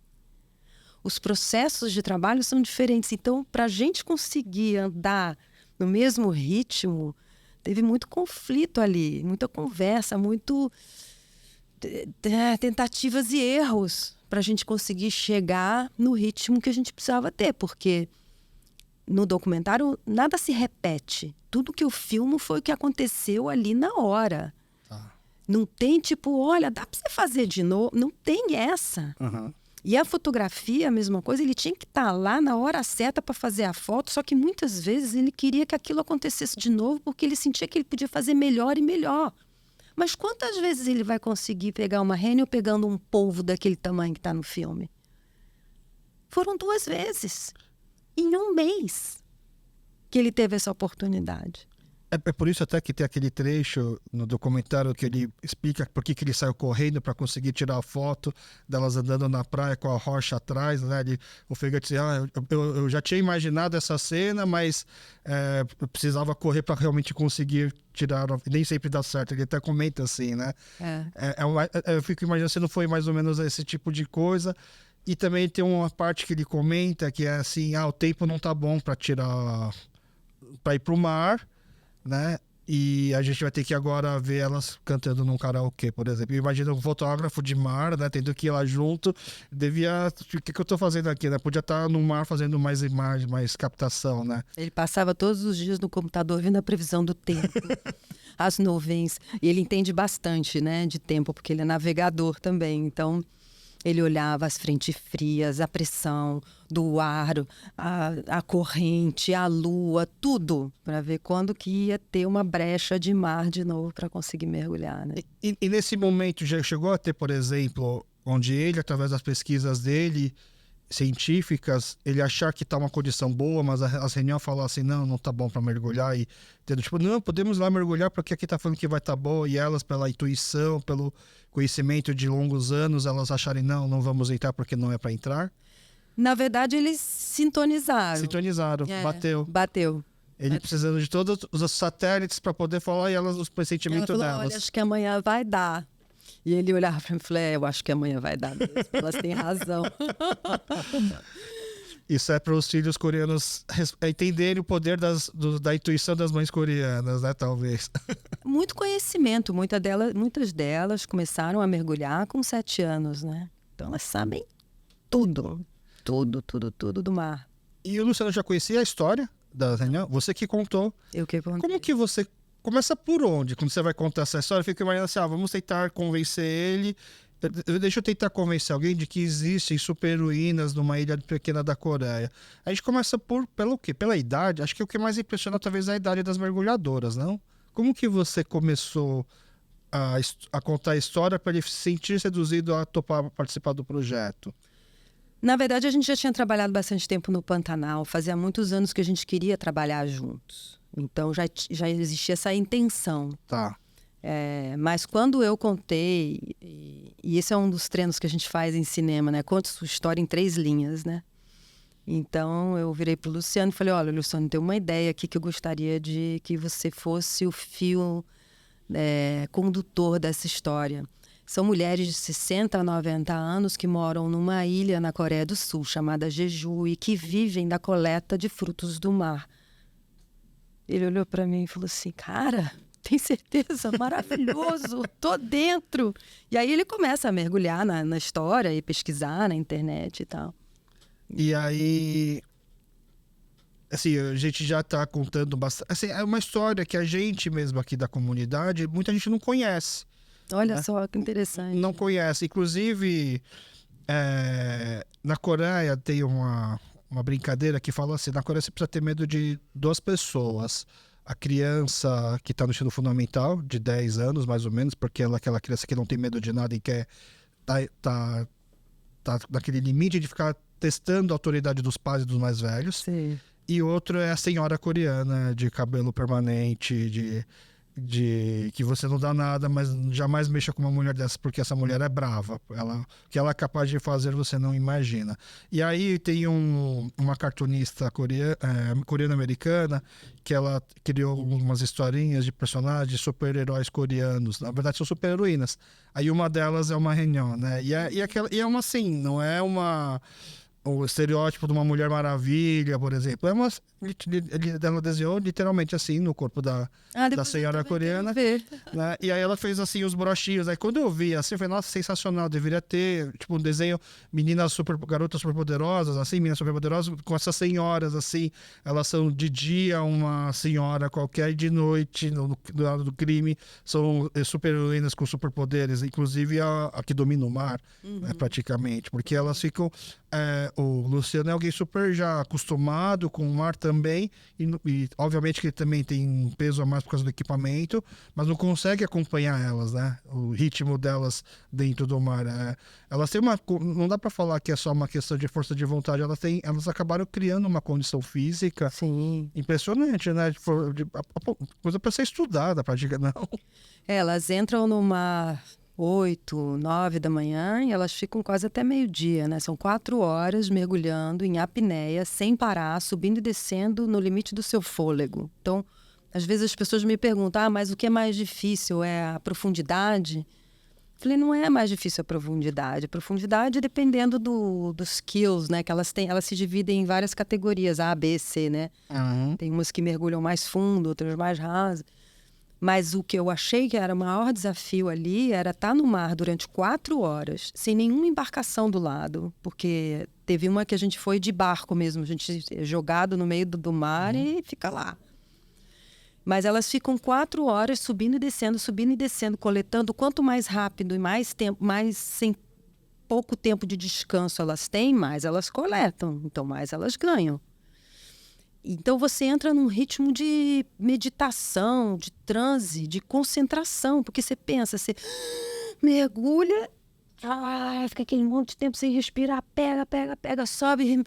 Os processos de trabalho são diferentes. Então, para a gente conseguir andar no mesmo ritmo, teve muito conflito ali, muita conversa, muito tentativas e erros para a gente conseguir chegar no ritmo que a gente precisava ter. Porque no documentário nada se repete. Tudo que eu filmo foi o que aconteceu ali na hora. Não tem tipo, olha, dá para você fazer de novo. Não tem essa. E a fotografia, a mesma coisa, ele tinha que estar lá na hora certa para fazer a foto, só que muitas vezes ele queria que aquilo acontecesse de novo porque ele sentia que ele podia fazer melhor e melhor. Mas quantas vezes ele vai conseguir pegar uma Renner pegando um polvo daquele tamanho que está no filme? Foram 2 vezes, em 1 mês, que ele teve essa oportunidade. É por isso até que tem aquele trecho no documentário que ele explica por que ele saiu correndo para conseguir tirar a foto delas andando na praia com a rocha atrás, né? O Feiga disse, eu já tinha imaginado essa cena, mas precisava correr para realmente conseguir tirar, nem sempre dá certo, ele até comenta assim, né? Eu fico imaginando se não foi mais ou menos esse tipo de coisa. E também tem uma parte que ele comenta que é assim, o tempo não tá bom para ir pro mar, né? E a gente vai ter que agora ver elas cantando num karaokê, por exemplo. Imagina um fotógrafo de mar, né? Tendo que ir lá junto. O que eu tô fazendo aqui, né? Podia estar no mar fazendo mais imagem, mais captação, né? Ele passava todos os dias no computador vendo a previsão do tempo, as nuvens. E ele entende bastante, né, de tempo, porque ele é navegador também. Então, ele olhava as frentes frias, a pressão do ar, a corrente, a lua, tudo, para ver quando que ia ter uma brecha de mar de novo para conseguir mergulhar, né? E nesse momento já chegou a ter, por exemplo, onde ele, através das pesquisas dele, científicas, ele achar que está uma condição boa, mas as reuniões falam assim, não tá bom para mergulhar, e tipo, não, podemos ir lá mergulhar porque aqui tá falando que vai estar bom, e elas, pela intuição, pelo conhecimento de longos anos, elas acharem, não vamos entrar porque não é para entrar? Na verdade, eles sintonizaram. Sintonizaram, bateu. Bateu. Ele precisando de todos os satélites para poder falar e elas, os pressentimentos ela falou, delas. olha, acho que amanhã vai dar. E ele olhava para mim e falou, eu acho que amanhã vai dar mesmo. Elas têm razão. Isso é para os filhos coreanos entenderem o poder da intuição das mães coreanas, né? Talvez. Muito conhecimento. Muitas delas começaram a mergulhar com 7 anos, né? Então elas sabem tudo. Tudo do mar. E o Luciano já conhecia a história da reunião? Você que contou. Eu que contei. Como que você... Começa por onde? Quando você vai contar essa história, fica imaginando assim, vamos tentar convencer ele... Deixa eu tentar convencer alguém de que existem super-heroínas numa ilha pequena da Coreia. A gente começa pelo quê? Pela idade? Acho que o que mais impressiona talvez é a idade das mergulhadoras, não? Como que você começou a contar a história para ele se sentir seduzido a topar participar do projeto? Na verdade, a gente já tinha trabalhado bastante tempo no Pantanal. Fazia muitos anos que a gente queria trabalhar juntos. Então, já existia essa intenção. Tá. Mas quando eu contei, e esse é um dos treinos que a gente faz em cinema, né? Conta sua história em 3 linhas, né? Então, eu virei pro Luciano e falei, olha, Luciano, tem uma ideia aqui que eu gostaria de que você fosse o fio condutor dessa história. São mulheres de 60 a 90 anos que moram numa ilha na Coreia do Sul, chamada Jeju, e que vivem da coleta de frutos do mar. Ele olhou para mim e falou assim, cara... Tem certeza? Maravilhoso! Tô dentro! E aí ele começa a mergulhar na história e pesquisar na internet e tal. E aí... Assim, a gente já tá contando bastante... Assim, é uma história que a gente mesmo aqui da comunidade, muita gente não conhece. Olha só que interessante. Não conhece. Inclusive, na Coreia tem uma brincadeira que fala assim, na Coreia você precisa ter medo de 2 pessoas. A criança que está no ensino fundamental, de 10 anos mais ou menos, porque ela é aquela criança que não tem medo de nada e quer tá naquele limite de ficar testando a autoridade dos pais e dos mais velhos. Sim. E outro é a senhora coreana, de cabelo permanente, de que você não dá nada, mas jamais mexa com uma mulher dessa, porque essa mulher é brava. O que ela é capaz de fazer, você não imagina. E aí tem uma cartunista coreana-americana que ela criou umas historinhas de personagens super-heróis coreanos. Na verdade, são super-heroínas. Aí uma delas é uma Reunião, né? E é uma assim, não é o estereótipo de uma Mulher Maravilha, por exemplo. Ela desenhou literalmente assim no corpo da senhora coreana. Né? E aí ela fez assim os brochinhos. Aí quando eu vi assim, eu falei, nossa, sensacional. Deveria ter tipo um desenho garotas superpoderosas, assim, meninas superpoderosas, com essas senhoras assim. Elas são de dia uma senhora qualquer e de noite, do lado do crime, são super-heroínas com superpoderes, inclusive a que domina o mar, né, praticamente. Porque elas ficam... o Luciano é alguém super já acostumado com o mar também, e obviamente que ele também tem um peso a mais por causa do equipamento, mas não consegue acompanhar elas, né? O ritmo delas dentro do mar. Elas têm não dá para falar que é só uma questão de força de vontade, elas acabaram criando uma condição física. Sim. Impressionante, né? Coisa para ser estudada, praticamente. Não. Elas entram no mar 8, 9 da manhã e elas ficam quase até meio-dia, né? São 4 horas mergulhando em apneia, sem parar, subindo e descendo no limite do seu fôlego. Então, às vezes as pessoas me perguntam, mas o que é mais difícil? É a profundidade? Falei, não é mais difícil a profundidade. A profundidade, dependendo dos skills, né? Que elas se dividem em várias categorias, A, B, C, né? Uhum. Tem umas que mergulham mais fundo, outras mais rasas. Mas o que eu achei que era o maior desafio ali era estar no mar durante 4 horas, sem nenhuma embarcação do lado. Porque teve uma que a gente foi de barco mesmo, a gente é jogado no meio do mar e fica lá. Mas elas ficam 4 horas subindo e descendo, coletando. Quanto mais rápido e mais tempo, mais sem pouco tempo de descanso elas têm, mais elas coletam. Então, mais elas ganham. Então, você entra num ritmo de meditação, de transe, de concentração. Porque você pensa, você mergulha, fica aquele monte de tempo sem respirar, pega, sobe,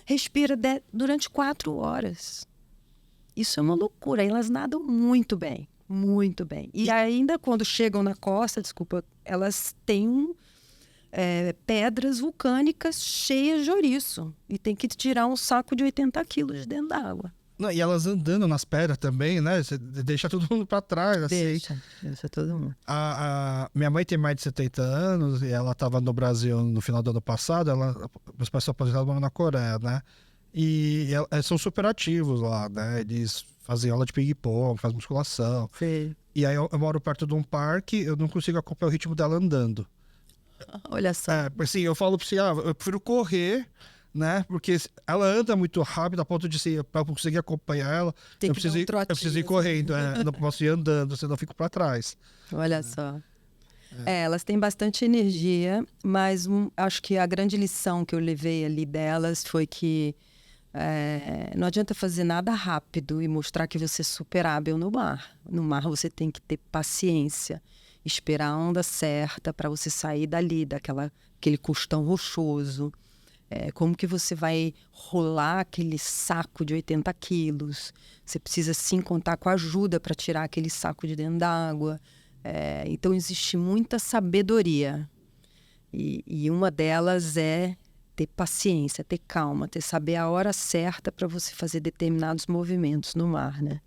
respira durante 4 horas. Isso é uma loucura. Elas nadam muito bem, muito bem. E ainda quando chegam na costa, elas têm pedras vulcânicas cheias de ouriço. E tem que tirar um saco de 80 quilos de dentro d'água. Não, e elas andando nas pedras também, né? Você deixa todo mundo pra trás, assim. Deixa todo mundo. Minha mãe tem mais de 70 anos e ela estava no Brasil no final do ano passado. Meus pais são aposentados na Coreia, né? E eles são super ativos lá, né? Eles fazem aula de ping-pong, fazem musculação. Sim. E aí eu moro perto de um parque, eu não consigo acompanhar o ritmo dela andando. Olha só. Assim, eu falo pra você, eu prefiro correr, né? Porque ela anda muito rápido a ponto de para eu conseguir acompanhar ela, Tem eu que dar um preciso trotinho, ir correndo, não posso ir andando, senão eu fico para trás. Olha só. Elas têm bastante energia, mas acho que a grande lição que eu levei ali delas foi que não adianta fazer nada rápido e mostrar que você é super hábil no mar. No mar você tem que ter paciência, esperar a onda certa para você sair dali, aquele costão rochoso. Como que você vai rolar aquele saco de 80 quilos? Você precisa sim contar com ajuda para tirar aquele saco de dentro d'água. Então existe muita sabedoria. E uma delas é ter paciência, ter calma, saber a hora certa para você fazer determinados movimentos no mar, né?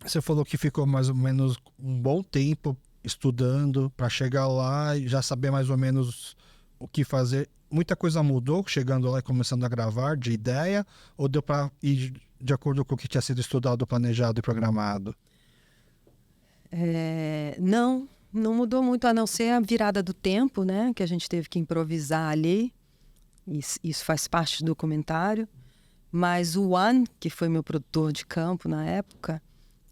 Você falou que ficou mais ou menos um bom tempo estudando para chegar lá e já saber mais ou menos o que fazer. Muita coisa mudou chegando lá e começando a gravar de ideia, ou deu para ir de acordo com o que tinha sido estudado, planejado e programado? Não mudou muito, a não ser a virada do tempo, né? Que a gente teve que improvisar ali. Isso faz parte do documentário. Mas o One, que foi meu produtor de campo na época,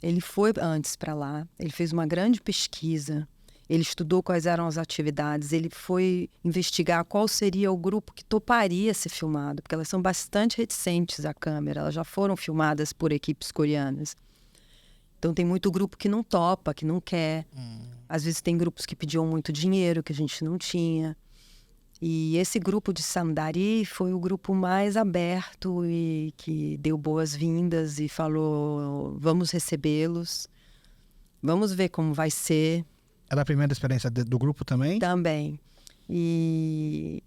ele foi antes para lá. Ele fez uma grande pesquisa. Ele estudou quais eram as atividades. Ele foi investigar qual seria o grupo que toparia ser filmado, porque elas são bastante reticentes à câmera. Elas já foram filmadas por equipes coreanas. Então tem muito grupo que não topa, que não quer. Às vezes tem grupos que pediam muito dinheiro, que a gente não tinha. E esse grupo de Samdari foi o grupo mais aberto e que deu boas-vindas e falou, vamos recebê-los, vamos ver como vai ser. Era a primeira experiência do grupo também? Também. E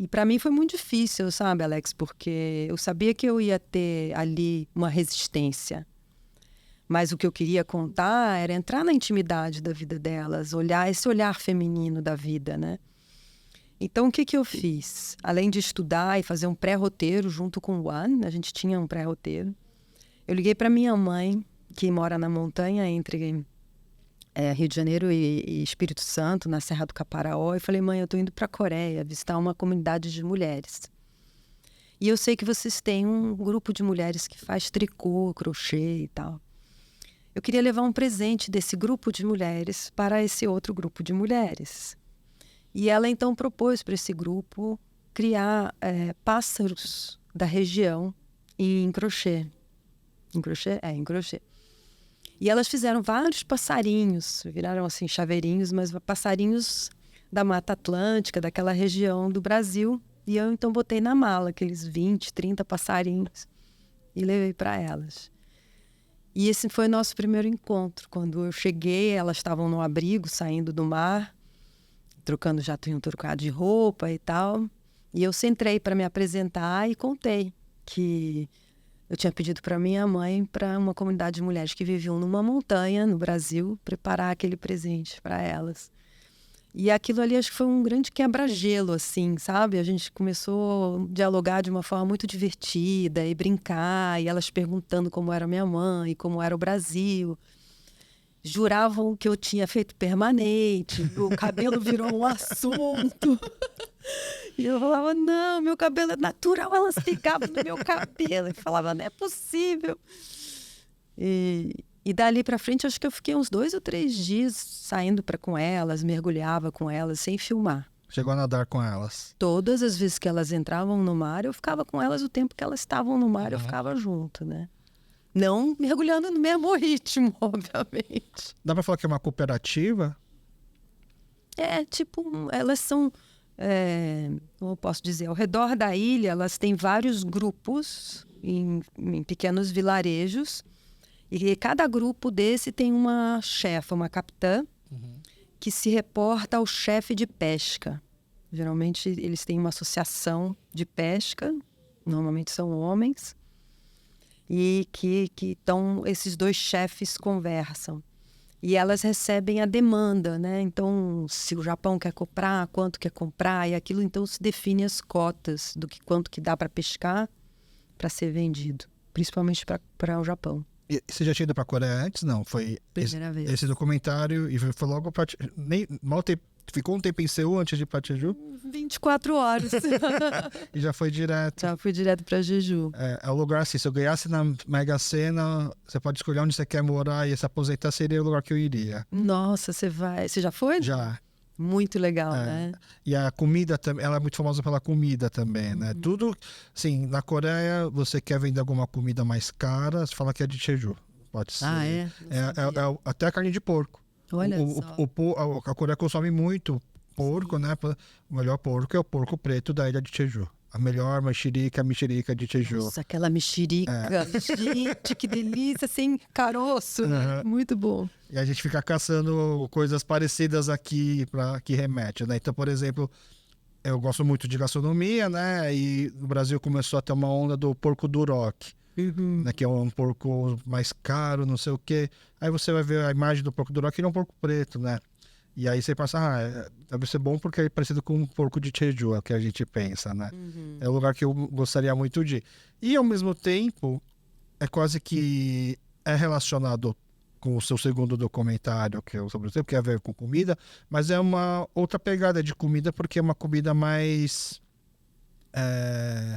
para mim foi muito difícil, sabe, Alex? Porque eu sabia que eu ia ter ali uma resistência. Mas o que eu queria contar era entrar na intimidade da vida delas, olhar esse olhar feminino da vida, né? Então, o que eu fiz? Além de estudar e fazer um pré-roteiro junto com o One, a gente tinha um pré-roteiro, eu liguei para minha mãe, que mora na montanha entre Rio de Janeiro e Espírito Santo, na Serra do Caparaó, e falei, mãe, eu estou indo para a Coreia visitar uma comunidade de mulheres. E eu sei que vocês têm um grupo de mulheres que faz tricô, crochê e tal. Eu queria levar um presente desse grupo de mulheres para esse outro grupo de mulheres. E ela então propôs para esse grupo criar pássaros da região em crochê. Em crochê? Em crochê. E elas fizeram vários passarinhos, viraram assim chaveirinhos, mas passarinhos da Mata Atlântica, daquela região do Brasil. E eu então botei na mala aqueles 20, 30 passarinhos e levei para elas. E esse foi o nosso primeiro encontro. Quando eu cheguei, elas estavam no abrigo, saindo do mar, já tinham trocado de roupa e tal. E eu sentei para me apresentar e contei que eu tinha pedido para minha mãe, para uma comunidade de mulheres que viviam numa montanha no Brasil, preparar aquele presente para elas. E aquilo ali acho que foi um grande quebra-gelo, assim, sabe? A gente começou a dialogar de uma forma muito divertida e brincar, e elas perguntando como era minha mãe, como era o Brasil. Juravam que eu tinha feito permanente, o cabelo virou um assunto. E eu falava, não, meu cabelo é natural, elas ficavam no meu cabelo. E falava, não é possível. E dali pra frente, acho que eu fiquei uns 2 ou 3 dias saindo com elas, mergulhava com elas, sem filmar. Chegou a nadar com elas? Todas as vezes que elas entravam no mar, eu ficava com elas o tempo que elas estavam no mar, eu ficava junto, né? Não mergulhando no mesmo ritmo, obviamente. Dá pra falar que é uma cooperativa? Elas são, como eu posso dizer, ao redor da ilha, elas têm vários grupos em pequenos vilarejos. E cada grupo desse tem uma chefa, uma capitã, que se reporta ao chefe de pesca. Geralmente eles têm uma associação de pesca, normalmente são homens, e que então esses dois chefes conversam. E elas recebem a demanda, né? Então, se o Japão quer comprar, quanto quer comprar, e aquilo então se define as cotas do que quanto que dá para pescar para ser vendido, principalmente para o Japão. E você já tinha ido para a Coreia antes? Não, foi Primeira vez. esse documentário e foi logo para ficou um tempo em Seul antes de ir para Jeju 24 horas. e já foi direto. Já fui direto para Jeju. É o lugar assim, se eu ganhasse na Mega Sena, você pode escolher onde você quer morar e se aposentar seria o lugar que eu iria. Nossa, você já foi? Já. Muito legal, né? E a comida também, ela é muito famosa pela comida também, né? Tudo, assim, na Coreia, você quer vender alguma comida mais cara, você fala que é de Jeju. Pode ser. Ah, é? Até a carne de porco. Olha só. A Coreia consome muito porco, né? O melhor porco é o porco preto da ilha de Jeju. A melhor mexerica de Jeju. Nossa, aquela mexerica. Gente, que delícia, sem caroço. Né? Muito bom. E a gente fica caçando coisas parecidas aqui que remete, né? Então, por exemplo, eu gosto muito de gastronomia, né? E no Brasil começou a ter uma onda do porco duroc, né? Que é um porco mais caro, não sei o quê. Aí você vai ver a imagem do porco duroc, ele é um porco preto, né? E aí você pensa, deve ser bom porque é parecido com um porco de Jeju, é o que a gente pensa, né? É um lugar que eu gostaria muito de ir. E ao mesmo tempo, é quase que é relacionado com o seu segundo documentário, que é sobre o tempo, que tem a ver com comida, mas é uma outra pegada de comida, porque é uma comida mais...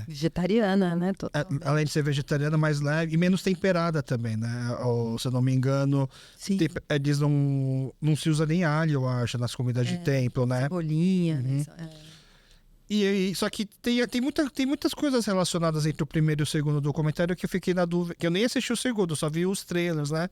vegetariana, né? além de ser vegetariana, mais leve e menos temperada também, né? Ou, se eu não me engano, eles não se usa nem alho, eu acho, nas comidas de templo, né? Cebolinha, Só que tem muitas coisas relacionadas entre o primeiro e o segundo documentário que eu fiquei na dúvida, que eu nem assisti o segundo, só vi os trailers, né?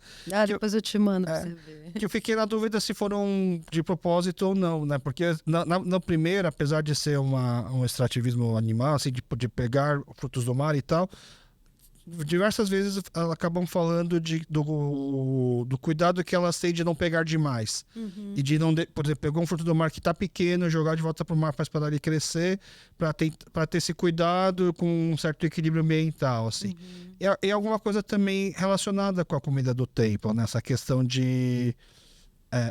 Depois eu te mando pra você ver. Que eu fiquei na dúvida se foram de propósito ou não, né? Porque na primeira, apesar de ser um extrativismo animal, assim, de pegar frutos do mar e tal, diversas vezes elas acabam falando do cuidado que elas têm de não pegar demais. E de não, por exemplo, pegou um fruto do mar que está pequeno, jogar de volta para o mar para esperar ele crescer, para ter esse cuidado com um certo equilíbrio ambiental, assim. E alguma coisa também relacionada com a comida do tempo, né? Essa questão de...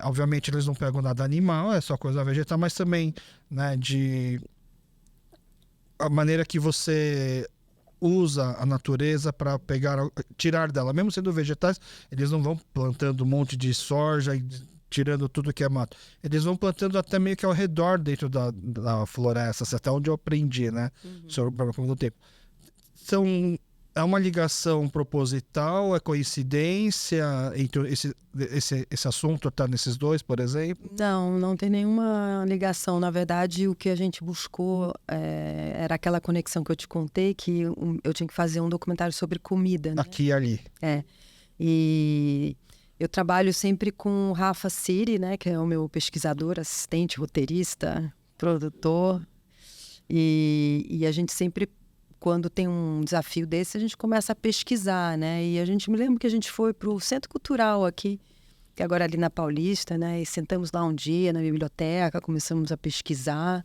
obviamente eles não pegam nada animal, é só coisa vegetal, mas também, né, de... a maneira que você usa a natureza para tirar dela, mesmo sendo vegetais, eles não vão plantando um monte de soja e tirando tudo que é mato. Eles vão plantando até meio que ao redor dentro da floresta, até onde eu aprendi, né? Sobre o problema do tempo. É uma ligação proposital, é coincidência entre esse assunto estar nesses dois, por exemplo? Não tem nenhuma ligação. Na verdade, o que a gente buscou era aquela conexão que eu te contei, que eu tinha que fazer um documentário sobre comida. Né? Aqui e ali. E eu trabalho sempre com o Rafa Siri, né, que é o meu pesquisador, assistente, roteirista, produtor. E a gente sempre... Quando tem um desafio desse, a gente começa a pesquisar, né? E a gente me lembra que a gente foi para o Centro Cultural aqui, que agora é ali na Paulista, né? E sentamos lá um dia na biblioteca, começamos a pesquisar.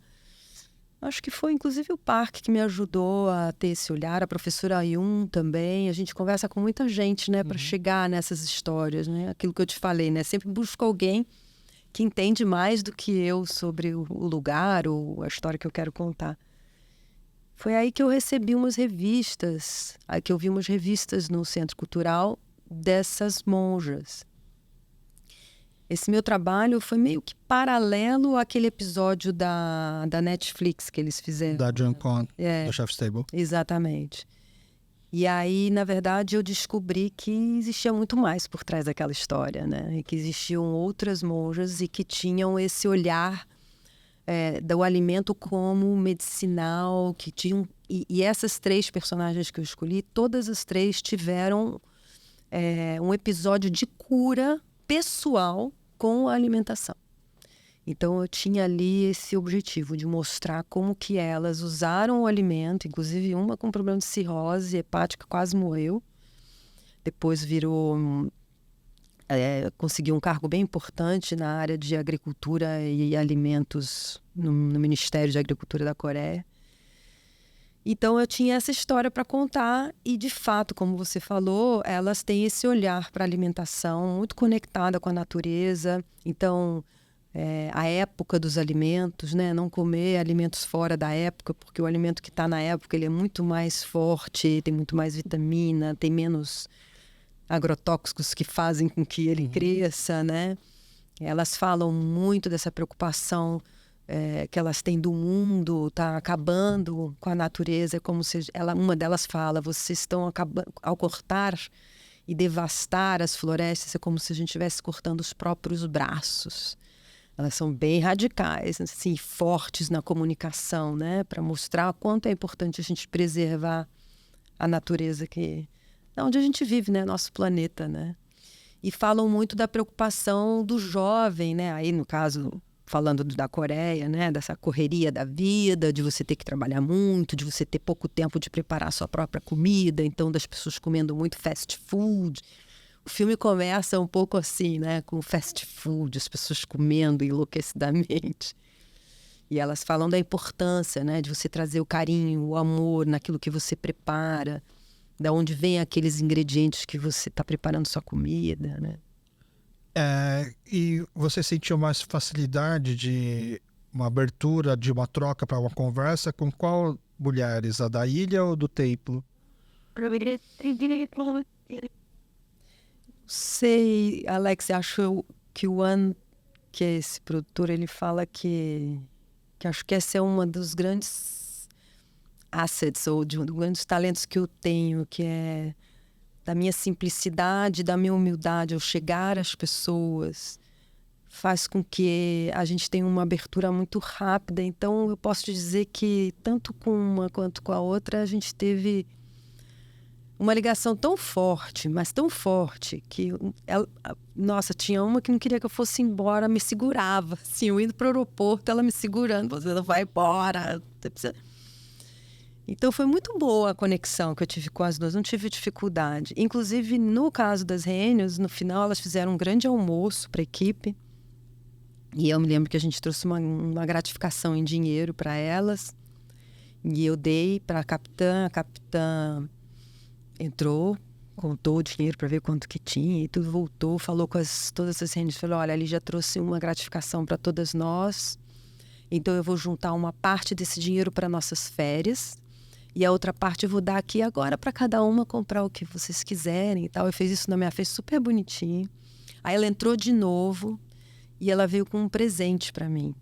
Acho que foi, inclusive, o parque que me ajudou a ter esse olhar, a professora Ayun também. A gente conversa com muita gente, né? Para chegar nessas histórias, né? Aquilo que eu te falei, né? Sempre busco alguém que entende mais do que eu sobre o lugar ou a história que eu quero contar. Foi aí que eu recebi umas revistas, que eu vi umas revistas no Centro Cultural dessas monjas. Esse meu trabalho foi meio que paralelo àquele episódio da Netflix que eles fizeram. Da John Con, do Chef's Table. Exatamente. E aí, na verdade, eu descobri que existia muito mais por trás daquela história, né? E que existiam outras monjas e que tinham esse olhar do alimento como medicinal, que tinham... E essas 3 personagens que eu escolhi, todas as 3 tiveram um episódio de cura pessoal com a alimentação. Então eu tinha ali esse objetivo de mostrar como que elas usaram o alimento, inclusive uma com problema de cirrose hepática, quase morreu. Depois virou conseguiu um cargo bem importante na área de agricultura e alimentos no Ministério de Agricultura da Coreia. Então eu tinha essa história para contar e, de fato, como você falou, elas têm esse olhar para a alimentação muito conectada com a natureza. Então, a época dos alimentos, né? Não comer alimentos fora da época, porque o alimento que está na época ele é muito mais forte, tem muito mais vitamina, tem menos agrotóxicos que fazem com que ele cresça, né? Elas falam muito dessa preocupação que elas têm do mundo, tá acabando com a natureza, é como se uma delas fala, vocês estão ao cortar e devastar as florestas, é como se a gente estivesse cortando os próprios braços. Elas são bem radicais, assim, fortes na comunicação, né? Para mostrar o quanto é importante a gente preservar a natureza onde a gente vive, né? Nosso planeta, né? E falam muito da preocupação do jovem, né? Aí, no caso, falando da Coreia, né? Dessa correria da vida, de você ter que trabalhar muito, de você ter pouco tempo de preparar a sua própria comida, então das pessoas comendo muito fast food. O filme começa um pouco assim, né? Com fast food, as pessoas comendo enlouquecidamente. E elas falam da importância, né? De você trazer o carinho, o amor naquilo que você prepara, da onde vem aqueles ingredientes que você está preparando sua comida, né? E você sentiu mais facilidade de uma abertura, de uma troca para uma conversa com qual mulheres? A da ilha ou do templo? Sei, Alex, acho que o An, que é esse produtor, ele fala que acho que essa é uma dos grandes assets, ou de um dos grandes talentos que eu tenho, que é da minha simplicidade, da minha humildade, ao chegar às pessoas, faz com que a gente tenha uma abertura muito rápida. Então, eu posso te dizer que, tanto com uma quanto com a outra, a gente teve uma ligação tão forte, mas tão forte, que nossa, tinha uma que não queria que eu fosse embora, me segurava. Assim, eu indo para o aeroporto, ela me segurando, você não vai embora. Então foi muito boa a conexão que eu tive com as duas, não tive dificuldade. Inclusive, no caso das Rênios, no final elas fizeram um grande almoço para a equipe. E eu me lembro que a gente trouxe uma gratificação em dinheiro para elas. E eu dei para a capitã entrou, contou o dinheiro para ver quanto que tinha e tudo, voltou, falou com todas as Rênios, falou, olha, ali já trouxe uma gratificação para todas nós, então eu vou juntar uma parte desse dinheiro para nossas férias e a outra parte eu vou dar aqui agora para cada uma comprar o que vocês quiserem e tal. Eu fiz isso na minha festa super bonitinho. Aí ela entrou de novo e ela veio com um presente para mim.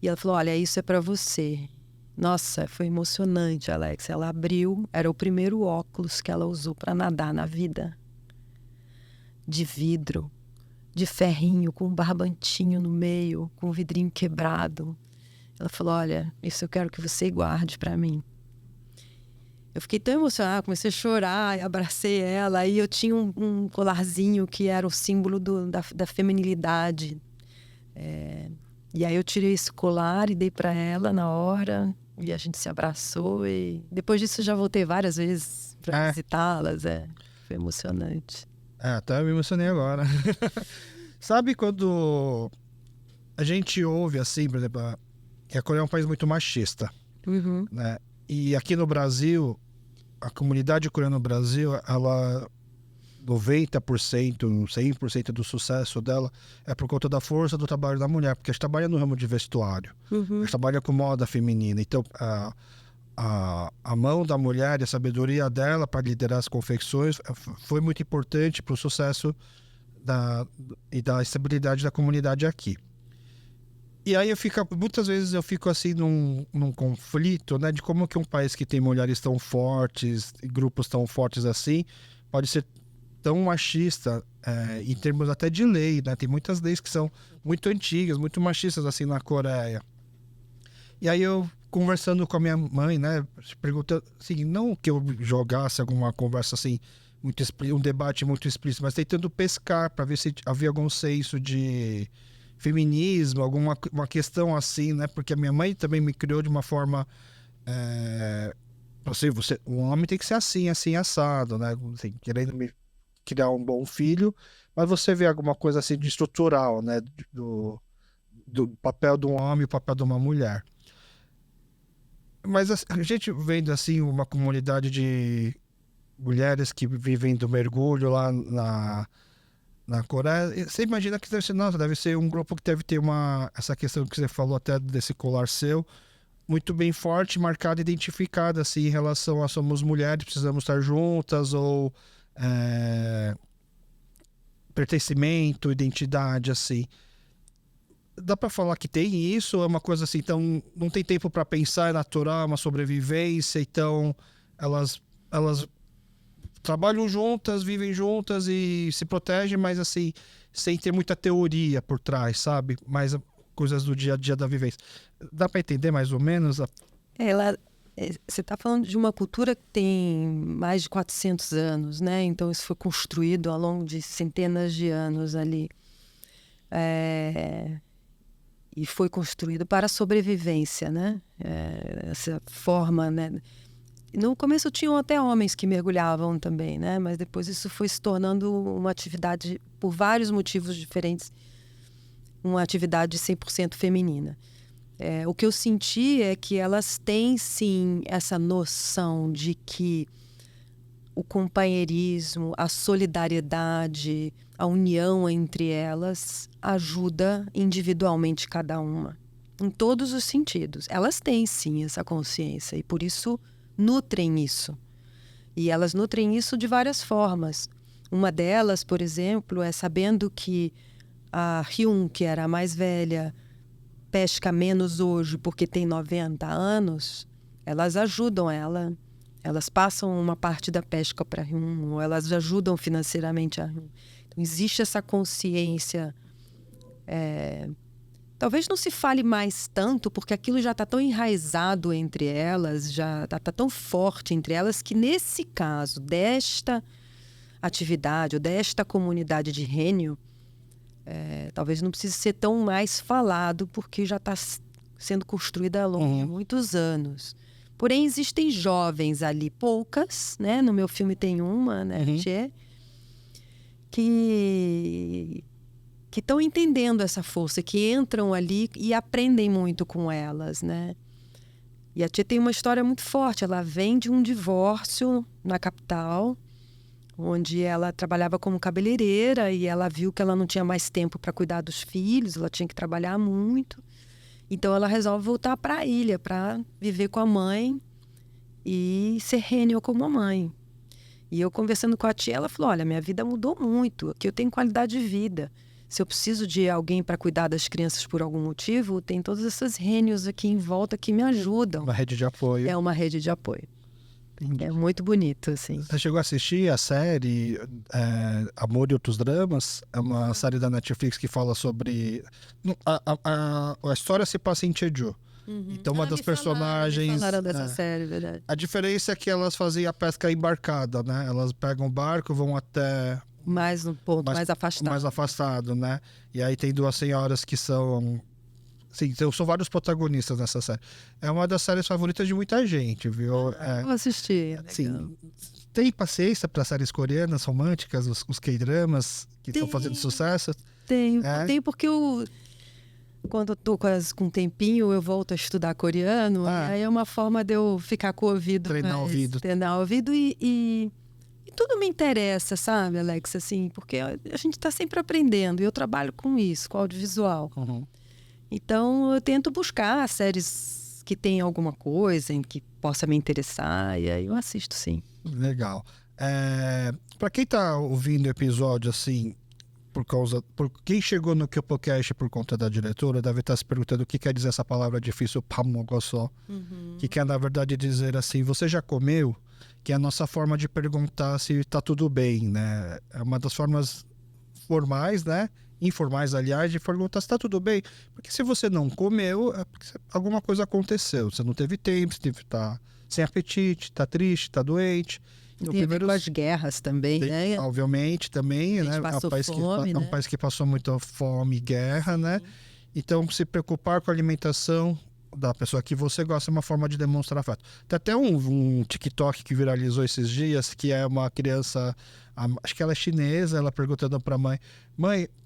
E ela falou, olha, isso é para você. Nossa, foi emocionante, Alex. Ela abriu, era o primeiro óculos que ela usou para nadar na vida. De vidro, de ferrinho, com um barbantinho no meio, com um vidrinho quebrado. Ela falou, olha, isso eu quero que você guarde para mim. Eu fiquei tão emocionada, comecei a chorar, abracei ela. Aí eu tinha um colarzinho que era o símbolo da feminilidade. E aí eu tirei esse colar e dei para ela na hora. E a gente se abraçou. E depois disso eu já voltei várias vezes para visitá-las. Foi emocionante. Até me emocionei agora. Sabe quando a gente ouve assim, por exemplo, que a Coreia é um país muito machista, né? E aqui no Brasil, a comunidade coreana no Brasil, ela 90%, 100% do sucesso dela é por conta da força do trabalho da mulher, porque a gente trabalha no ramo de vestuário, a gente trabalha com moda feminina, então a mão da mulher e a sabedoria dela para liderar as confecções foi muito importante para o sucesso e da estabilidade da comunidade aqui. E aí muitas vezes eu fico assim num conflito, né, de como que um país que tem mulheres tão fortes, grupos tão fortes assim, pode ser tão machista em termos até de lei, né? Tem muitas leis que são muito antigas, muito machistas assim na Coreia. E aí eu, conversando com a minha mãe, né, perguntando assim, não que eu jogasse alguma conversa assim, um debate muito explícito, mas tentando pescar para ver se havia algum senso de feminismo, uma questão assim, né? Porque a minha mãe também me criou de uma forma um homem tem que ser assim, assim, assado, né? Assim, querendo me criar um bom filho, mas você vê alguma coisa assim de estrutural, né? Do papel de um homem e o papel de uma mulher. Mas a gente vendo assim uma comunidade de mulheres que vivem do mergulho lá na Coreia, você imagina que deve ser, nossa, deve ser um grupo que deve ter essa questão que você falou até desse colar seu, muito bem forte, marcada, identificada assim em relação a somos mulheres, precisamos estar juntas, ou pertencimento, identidade, assim. Dá pra falar que tem isso? É uma coisa assim, então não tem tempo pra pensar, é natural, é uma sobrevivência, então elas trabalham juntas, vivem juntas e se protegem, mas assim, sem ter muita teoria por trás, sabe? Mais coisas do dia a dia da vivência. Dá pra entender mais ou menos? Você está falando de uma cultura que tem mais de 400 anos, né? Então isso foi construído ao longo de centenas de anos ali. E foi construído para a sobrevivência, né? Essa forma, né? No começo tinham até homens que mergulhavam também, né? Mas depois isso foi se tornando uma atividade, por vários motivos diferentes, uma atividade 100% feminina. O que eu senti é que elas têm, sim, essa noção de que o companheirismo, a solidariedade, a união entre elas ajuda individualmente cada uma, em todos os sentidos. Elas têm, sim, essa consciência e, por isso, nutrem isso. E elas nutrem isso de várias formas. Uma delas, por exemplo, é sabendo que a Hyun, que era a mais velha, pesca menos hoje porque tem 90 anos, elas ajudam ela. Elas passam uma parte da pesca para a Hyun, ou elas ajudam financeiramente a Hyun. Então, existe essa consciência. Talvez não se fale mais tanto, porque aquilo já está tão enraizado entre elas, já está tão forte entre elas, que nesse caso, desta atividade, ou desta comunidade de Rênio, talvez não precise ser tão mais falado, porque já está sendo construída ao longo de muitos anos. Porém, existem jovens ali, poucas, né? No meu filme tem uma, né, Tchê, que estão entendendo essa força, que entram ali e aprendem muito com elas, né? E a Tchê tem uma história muito forte. Ela vem de um divórcio na capital, onde ela trabalhava como cabeleireira e ela viu que ela não tinha mais tempo para cuidar dos filhos, ela tinha que trabalhar muito. Então ela resolve voltar para a ilha para viver com a mãe e ser Rênio como a mãe. E eu conversando com a tia, ela falou: olha, minha vida mudou muito, aqui eu tenho qualidade de vida. Se eu preciso de alguém para cuidar das crianças por algum motivo, tem todas essas Rênios aqui em volta que me ajudam. Uma rede de apoio. É uma rede de apoio. É muito bonito, assim. Você chegou a assistir a série Amor e Outros Dramas? É uma série da Netflix que fala sobre... A história se passa em Jeju. Então uma das personagens... Falaram dessa série, verdade. A diferença é que elas faziam a pesca embarcada, né? Elas pegam o barco, vão até... Mais um ponto, mais afastado. Mais afastado, né? E aí tem duas senhoras que são... Sim, são vários protagonistas nessa série. É uma das séries favoritas de muita gente, viu? Vou assistir. Sim. Tem paciência para séries coreanas, românticas, os K-dramas que estão fazendo sucesso? Tenho porque quando eu tô com um tempinho, eu volto a estudar coreano. Aí é uma forma de eu ficar com o ouvido. Treinar o ouvido. Treinar o ouvido e tudo me interessa, sabe, Alex? Assim, porque a gente está sempre aprendendo e eu trabalho com isso, com audiovisual. Então, eu tento buscar séries que tem alguma coisa em que possa me interessar, e aí eu assisto, sim. Legal. Para quem tá ouvindo o episódio, assim, por quem chegou no Kyopocast por conta da diretora, deve estar se perguntando o que quer dizer essa palavra difícil, pamogosó, que quer, na verdade, dizer assim, você já comeu? Que é a nossa forma de perguntar se tá tudo bem, né? É uma das formas formais, né? Informais, aliás, de perguntar se está tudo bem. Porque se você não comeu, é porque alguma coisa aconteceu. Você não teve tempo, você tá sem apetite, tá triste, tá doente. Tem a ver com as guerras também, né? Obviamente, também, né? É um país que passou muita fome e guerra, né? Então, se preocupar com a alimentação, da pessoa que você gosta é uma forma de demonstrar afeto. Tem até um TikTok que viralizou esses dias, que é uma criança, acho que ela é chinesa, ela perguntando pra mãe,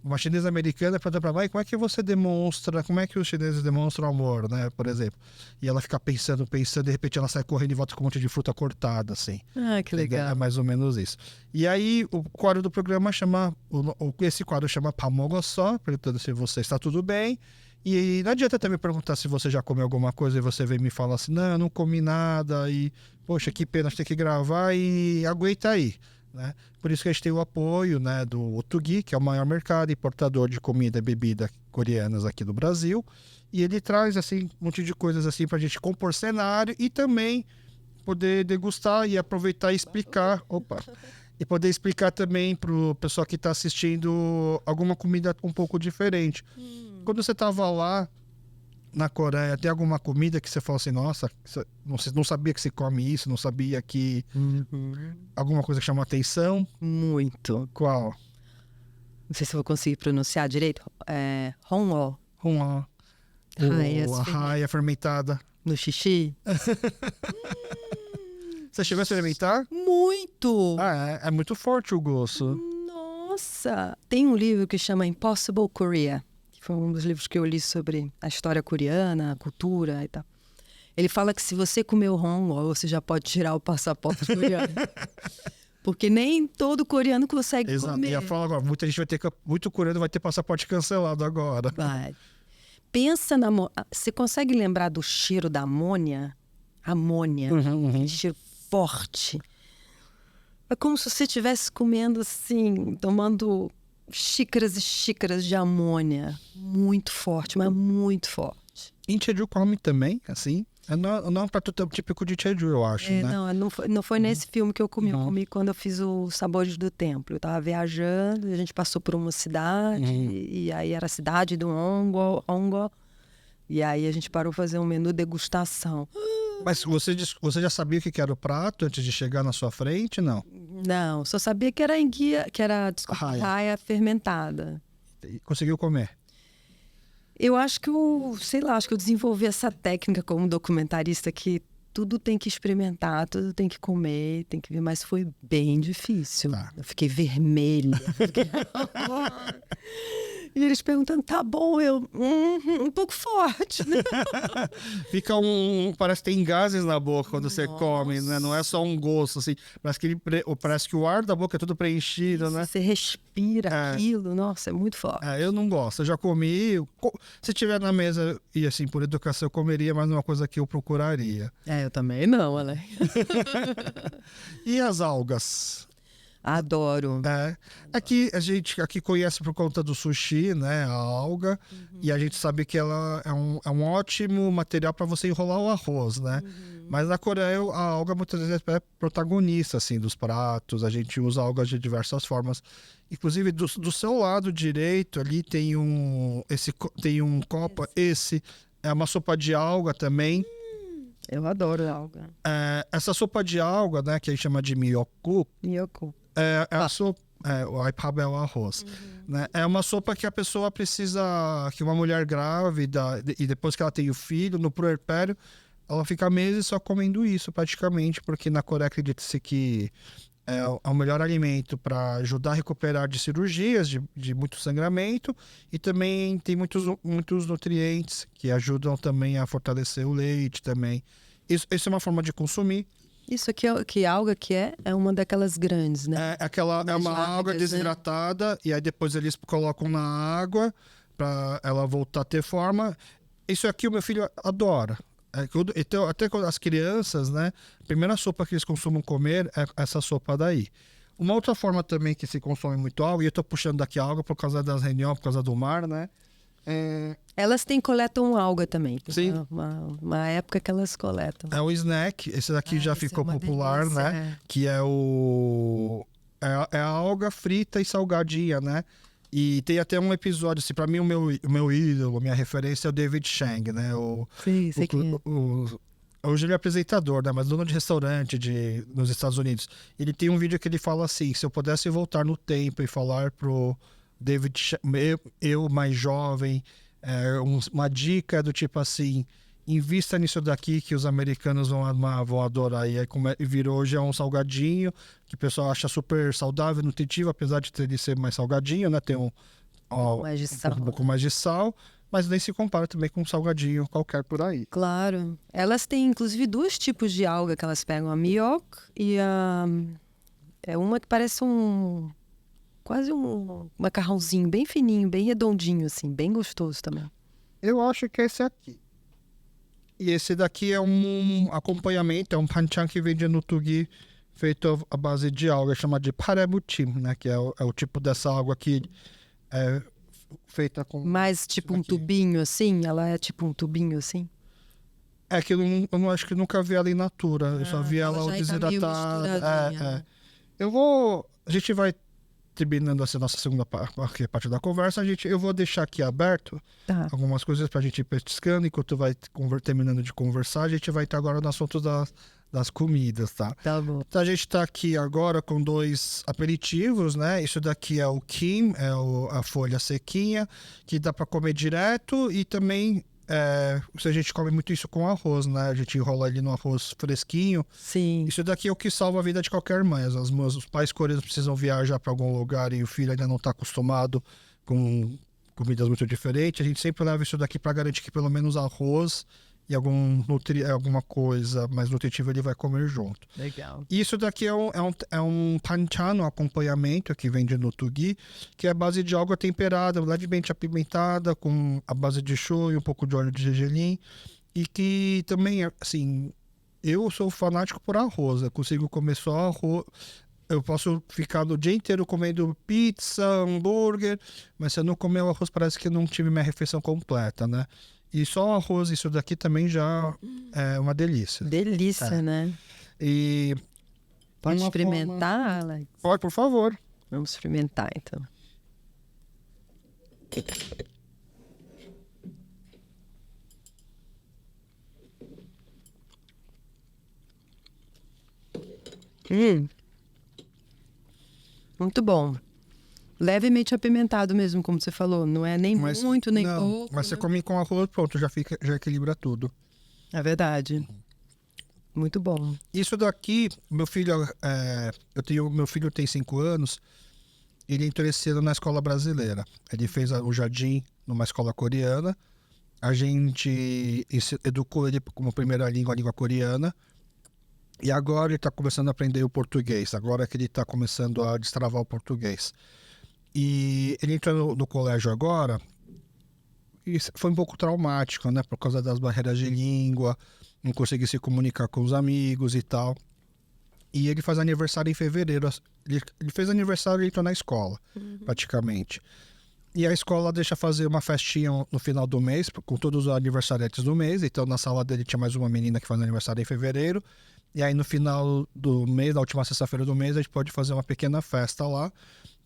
uma chinesa americana perguntando pra mãe, como é que os chineses demonstram amor, né, por exemplo. E ela fica pensando, de repente ela sai correndo e volta com um monte de fruta cortada, assim. Ah, que legal. É mais ou menos isso. E aí, o quadro do programa esse quadro chama Pamogossó, perguntando se você está tudo bem. E não adianta até me perguntar se você já comeu alguma coisa e você vem me falar assim, não, eu não comi nada e, poxa, que pena, a gente tem que gravar e aguenta aí, né? Por isso que a gente tem o apoio, né, do Otugi, que é o maior mercado importador de comida e bebida coreanas aqui do Brasil, e ele traz, assim, um monte de coisas assim pra gente compor cenário e também poder degustar e aproveitar e explicar, e poder explicar também pro pessoal que está assistindo alguma comida um pouco diferente. Quando você estava lá na Coreia, tem alguma comida que você falou assim, nossa, você não sabia que se come isso, não sabia que... Alguma coisa que chamou a atenção? Muito. Qual? Não sei se eu vou conseguir pronunciar direito. Hongo. Uma a raia fermentada. No xixi? Você chegou a experimentar? Muito! É muito forte o gosto. Nossa! Tem um livro que chama Impossible Korea, que foi um dos livros que eu li sobre a história coreana, a cultura e tal. Ele fala que se você comer o hongo, você já pode tirar o passaporte coreano. Porque nem todo coreano consegue comer. E eu falo agora, muito coreano vai ter passaporte cancelado agora. Vai. Pensa na... Você consegue lembrar do cheiro da amônia? Amônia. Aquele cheiro forte. É como se você estivesse comendo assim, tomando xícaras e xícaras de amônia. Muito forte, mas muito forte. Em Jeju come também, assim? Não é um prato típico de Jeju, eu acho, né? Não foi nesse filme que eu comi. Eu comi quando eu fiz o Sabores do Templo. Eu tava viajando, a gente passou por uma cidade, e aí era a cidade do Hongo. E aí a gente parou pra fazer um menu degustação. Mas você já sabia o que era o prato antes de chegar na sua frente, não? Não, só sabia que era enguia, raia fermentada. Conseguiu comer? Eu acho que acho que eu desenvolvi essa técnica como documentarista que tudo tem que experimentar, tudo tem que comer, tem que ver, mas foi bem difícil. Tá. Eu fiquei vermelha. E eles perguntando, tá bom, eu... um pouco forte, né? Fica parece que tem gases na boca quando você come, né? Não é só um gosto, assim. Parece que o ar da boca é tudo preenchido, né? Você respira aquilo, nossa, é muito forte. Eu não gosto, eu já comi. Se tiver na mesa, e assim, por educação eu comeria, mas não é uma coisa que eu procuraria. Eu também não, Alex. E as algas? Adoro. Aqui a gente conhece por conta do sushi, né? A alga. E a gente sabe que ela é um ótimo material para você enrolar o arroz, né? Mas na Coreia a alga muitas vezes é protagonista assim, dos pratos. A gente usa algas de diversas formas. Inclusive do seu lado direito ali tem um copo. Esse é uma sopa de alga também. Eu adoro alga. Essa sopa de alga, né? Que a gente chama de miyoku. É a sopa. O aipab é o arroz. Né? É uma sopa que a pessoa precisa. Que uma mulher grávida, e depois que ela tem o filho, no puerpério, ela fica meses só comendo isso, praticamente, porque na Coreia acredita-se que é o melhor alimento para ajudar a recuperar de cirurgias, de muito sangramento, e também tem muitos nutrientes que ajudam também a fortalecer o leite também. Isso é uma forma de consumir. Isso aqui, que alga que é uma daquelas grandes, né? É uma alga desidratada, né? E aí depois eles colocam na água para ela voltar a ter forma. Isso aqui o meu filho adora. Então, até as crianças, né? A primeira sopa que eles costumam comer é essa sopa daí. Uma outra forma também que se consome muito alga, e eu tô puxando daqui a alga por causa das reuniões, por causa do mar, né? Elas coletam alga também. Sim. Uma época que elas coletam. É o snack, esse daqui já ficou popular, delícia, né? Que é a alga frita e salgadinha, né? E tem até um episódio, assim, pra mim o meu ídolo, minha referência é o David Chang, né? Sim, sei que hoje ele é apresentador, né? Mas dono de restaurante nos Estados Unidos. Ele tem um vídeo que ele fala assim, se eu pudesse voltar no tempo e falar pro David Chang, eu mais jovem, uma dica do tipo assim, invista nisso daqui que os americanos vão amar, vão adorar. E aí virou hoje é um salgadinho que o pessoal acha super saudável, nutritivo, apesar de ele ser mais salgadinho, né? Tem Mais de sal. um pouco mais de sal, mas nem se compara também com um salgadinho qualquer por aí. Claro. Elas têm, inclusive, 2 tipos de alga que elas pegam. A mioc e a... É uma que parece quase um macarrãozinho bem fininho, bem redondinho, assim. Bem gostoso também. Eu acho que é esse aqui. E esse daqui é um acompanhamento, é um panchan que vende no Tugi, feito à base de alga, chama de parebutim, né? Que é o tipo dessa água que é feita com... Mais tipo um tubinho, assim? Ela é tipo um tubinho, assim? É que eu não acho que nunca vi ela in natura. Eu só vi ela desidratada. A gente vai terminando essa nossa segunda parte da conversa. Eu vou deixar aqui aberto algumas coisas pra gente ir pesquisando. Enquanto vai terminando de conversar, a gente vai estar agora no assunto das comidas, tá? Tá bom. Então a gente tá aqui agora com 2 aperitivos, né? Isso daqui é o kim, a folha sequinha, que dá pra comer direto e também... a gente come muito isso com arroz, né? A gente enrola ele no arroz fresquinho. Sim. Isso daqui é o que salva a vida de qualquer mãe. Os pais coreanos precisam viajar para algum lugar e o filho ainda não está acostumado com comidas muito diferentes. A gente sempre leva isso daqui para garantir que pelo menos arroz e alguma coisa mais nutritiva ele vai comer junto. Legal. Isso daqui é um panchan, um acompanhamento que vende no Tugi, que é a base de alga temperada, levemente apimentada, com a base de shoyu e um pouco de óleo de gergelim. E que também, assim, eu sou fanático por arroz. Eu consigo comer só arroz. Eu posso ficar o dia inteiro comendo pizza, hambúrguer, mas se eu não comer o arroz parece que eu não tive minha refeição completa, né? E só o arroz, isso daqui também já é uma delícia. Delícia, né? E pode experimentar, Alex? Pode, por favor. Vamos experimentar, então. Muito bom. Levemente apimentado mesmo, como você falou. Não é nem muito, nem pouco. Mas você come com arroz, pronto, já equilibra tudo. É verdade. Muito bom. Isso daqui, meu filho tem 5 anos, ele entrou esse ano na escola brasileira. Ele fez o jardim numa escola coreana. A gente educou ele como primeira língua, a língua coreana. E agora ele está começando a aprender o português. Agora que ele está começando a destravar o português. E ele entrou no colégio agora, e foi um pouco traumático, né? Por causa das barreiras de língua, não conseguir se comunicar com os amigos e tal. E ele faz aniversário em fevereiro. Ele fez aniversário e entrou na escola, praticamente. E a escola deixa fazer uma festinha no final do mês, com todos os aniversariantes do mês. Então na sala dele tinha mais uma menina que faz aniversário em fevereiro. E aí no final do mês, na última sexta-feira do mês, a gente pode fazer uma pequena festa lá.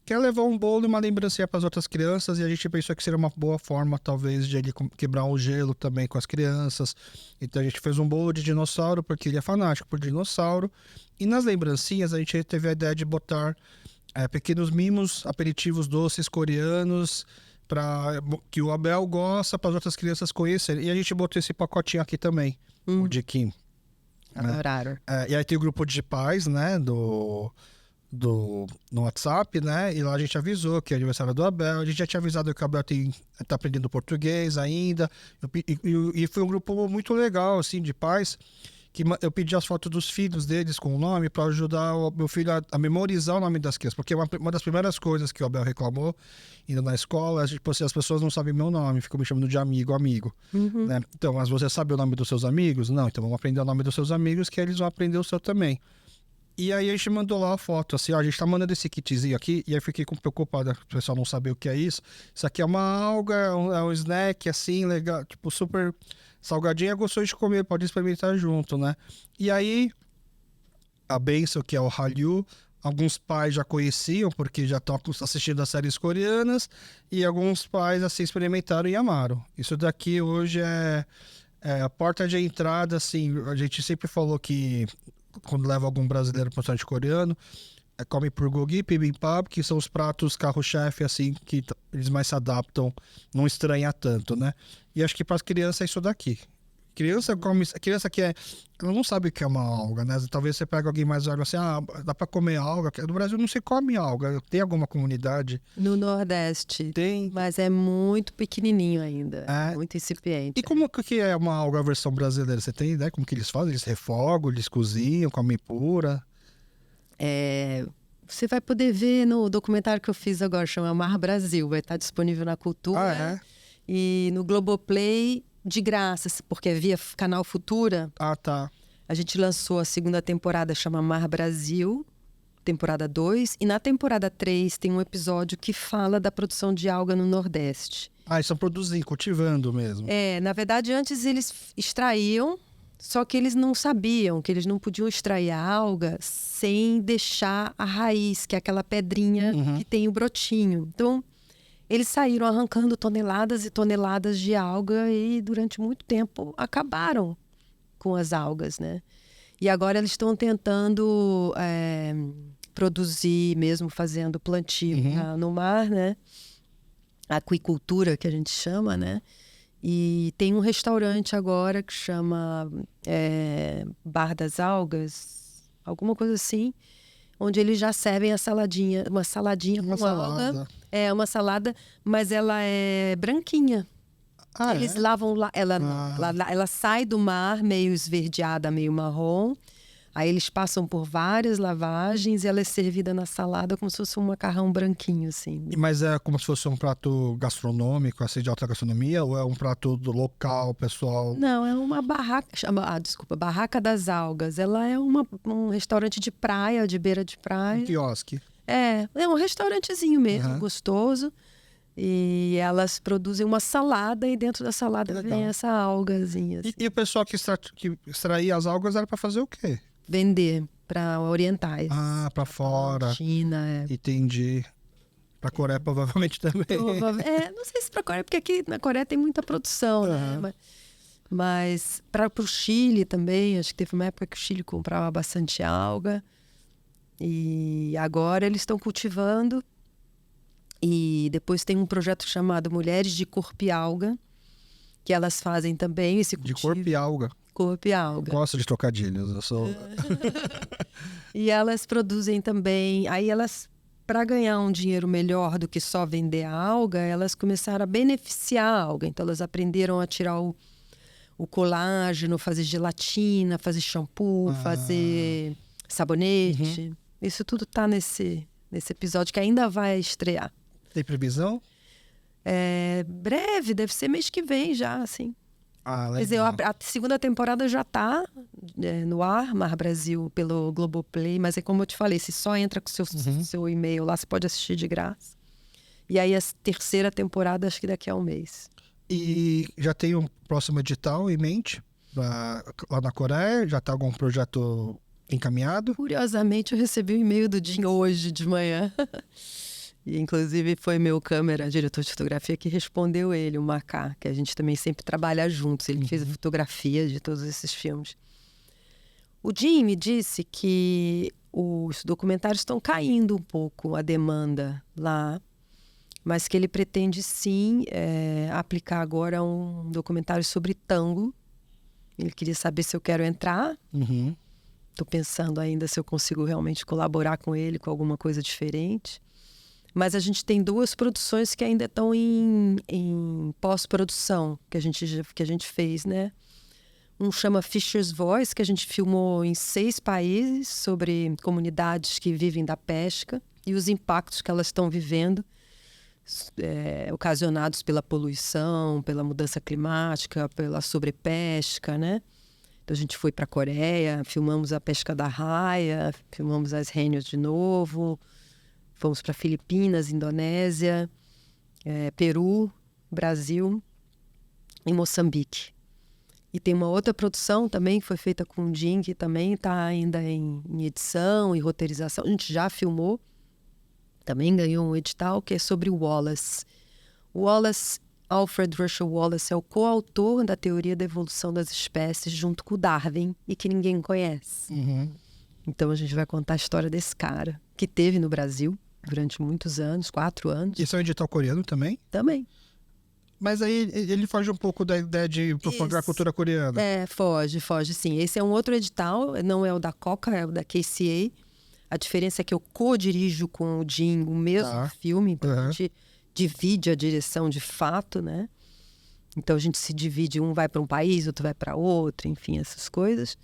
Quer levar um bolo e uma lembrancinha para as outras crianças, e a gente pensou que seria uma boa forma, talvez, de ele quebrar o gelo também com as crianças. Então a gente fez um bolo de dinossauro, porque ele é fanático por dinossauro. E nas lembrancinhas a gente teve a ideia de botar pequenos mimos, aperitivos doces coreanos, que o Abel gosta, para as outras crianças conhecerem. E a gente botou esse pacotinho aqui também, o de Kim. Adoraram. E aí tem o grupo de pais, né, no WhatsApp, né? E lá a gente avisou que é aniversário do Abel. A gente já tinha avisado que o Abel tá aprendendo português ainda. E foi um grupo muito legal, assim, de pais, que eu pedi as fotos dos filhos deles com o nome para ajudar o meu filho a memorizar o nome das crianças. Porque uma das primeiras coisas que o Abel reclamou indo na escola é tipo assim, as pessoas não sabem meu nome, ficam me chamando de amigo. Né? Então, mas você sabe o nome dos seus amigos? Não, então vamos aprender o nome dos seus amigos, que eles vão aprender o seu também. E aí a gente mandou lá a foto, assim, ó, a gente tá mandando esse kitzinho aqui, e aí fiquei preocupado, o pessoal não saber o que é isso. Isso aqui é uma alga, é um snack, assim, legal, tipo, super salgadinho, é gostoso de comer, pode experimentar junto, né? E aí, a bênção, que é o Hallyu, alguns pais já conheciam, porque já estão assistindo as séries coreanas, e alguns pais, assim, experimentaram e amaram. Isso daqui hoje é a porta de entrada, assim, a gente sempre falou que quando leva algum brasileiro para o restaurante coreano, come bulgogi, bibimbap, que são os pratos carro-chefe, assim, que eles mais se adaptam, não estranha tanto, né? E acho que para as crianças é isso daqui. Criança que ela não sabe o que é uma alga, né? Talvez você pegue alguém mais velho assim, dá pra comer alga. No Brasil não se come alga. Tem alguma comunidade? No Nordeste. Tem. Mas é muito pequenininho ainda. Muito incipiente. E como que é uma alga versão brasileira? Você tem ideia como que eles fazem? Eles refogam, eles cozinham, comem pura? Você vai poder ver no documentário que eu fiz agora, chama Mar Brasil. Vai estar disponível na Cultura. E no Globoplay, de graça, porque é via Canal Futura. Tá. A gente lançou a segunda temporada, chama Mar Brasil, temporada 2. E na temporada 3 tem um episódio que fala da produção de alga no Nordeste. Eles estão produzindo, cultivando mesmo. Na verdade, antes eles extraíam, só que eles não sabiam que eles não podiam extrair a alga sem deixar a raiz, que é aquela pedrinha que tem o brotinho. Então, eles saíram arrancando toneladas e toneladas de alga e durante muito tempo acabaram com as algas, né? E agora eles estão tentando produzir, mesmo fazendo plantio no mar, né? Aquicultura, que a gente chama, né? E tem um restaurante agora que chama Bar das Algas, alguma coisa assim, onde eles já servem uma saladinha com alga. Uma salada, mas ela é branquinha. Eles lavam ela sai do mar meio esverdeada, meio marrom. Aí eles passam por várias lavagens e ela é servida na salada como se fosse um macarrão branquinho, assim. Mas é como se fosse um prato gastronômico, assim, de alta gastronomia? Ou é um prato do local, pessoal? Não, é uma barraca, Barraca das Algas. Ela é um restaurante de praia, de beira de praia. Um quiosque. É um restaurantezinho mesmo, gostoso. E elas produzem uma salada e dentro da salada vem essa algazinha. Assim. E o pessoal que extraía as algas era para fazer o quê? Vender para orientais. Para fora. China, Entendi. Para Coreia provavelmente também. Não sei se para Coreia, porque aqui na Coreia tem muita produção, né? Mas para o Chile também, acho que teve uma época que o Chile comprava bastante alga. E agora eles estão cultivando. E depois tem um projeto chamado Mulheres de Corpo e Alga, que elas fazem também esse cultivo. De corpo e alga. Corpo e alga. Gosto de trocadilhos, eu sou... E elas produzem também... Aí elas, para ganhar um dinheiro melhor do que só vender a alga, elas começaram a beneficiar a alga. Então elas aprenderam a tirar o colágeno, fazer gelatina, fazer shampoo, fazer sabonete. Isso tudo tá nesse episódio que ainda vai estrear. Tem previsão? Breve, deve ser mês que vem já, assim. Legal. Quer dizer, a segunda temporada já tá no ar, Mar Brasil, pelo Globoplay, mas é como eu te falei, se só entra com seu e-mail lá, você pode assistir de graça. E aí a terceira temporada, acho que daqui a um mês. E já tem um próximo edital em mente? Lá na Coreia? Já tá algum projeto encaminhado? Curiosamente, eu recebi um e-mail do Jim hoje de manhã. E, inclusive, foi meu diretor de fotografia, que respondeu ele, o Macá, que a gente também sempre trabalha juntos. Ele fez a fotografia de todos esses filmes. O Jim me disse que os documentários estão caindo um pouco, a demanda lá, mas que ele pretende, sim, aplicar agora um documentário sobre tango. Ele queria saber se eu quero entrar. Estou pensando ainda se eu consigo realmente colaborar com ele com alguma coisa diferente. Mas a gente tem 2 produções que ainda estão em pós-produção, que a gente fez, né? Um chama Fisher's Voice, que a gente filmou em 6 países sobre comunidades que vivem da pesca e os impactos que elas estão vivendo, ocasionados pela poluição, pela mudança climática, pela sobrepesca, né? Então a gente foi para a Coreia, filmamos a pesca da raia, filmamos as rênios de novo... Fomos para Filipinas, Indonésia, Peru, Brasil e Moçambique. E tem uma outra produção também que foi feita com o Jim, que também está ainda em edição e roteirização. A gente já filmou, também ganhou um edital, que é sobre o Wallace. O Alfred Russel Wallace, é o coautor da teoria da evolução das espécies junto com o Darwin e que ninguém conhece. Então a gente vai contar a história desse cara, que teve no Brasil durante muitos anos, 4 anos. Isso é um edital coreano também? Também. Mas aí ele foge um pouco da ideia de propagar a cultura coreana. Foge, sim. Esse é um outro edital, não é o da Coca, é o da KCA. A diferença é que eu co-dirijo com o Jin o mesmo filme, então a gente divide a direção de fato, né? Então a gente se divide, um vai para um país, outro vai para outro, enfim, essas coisas.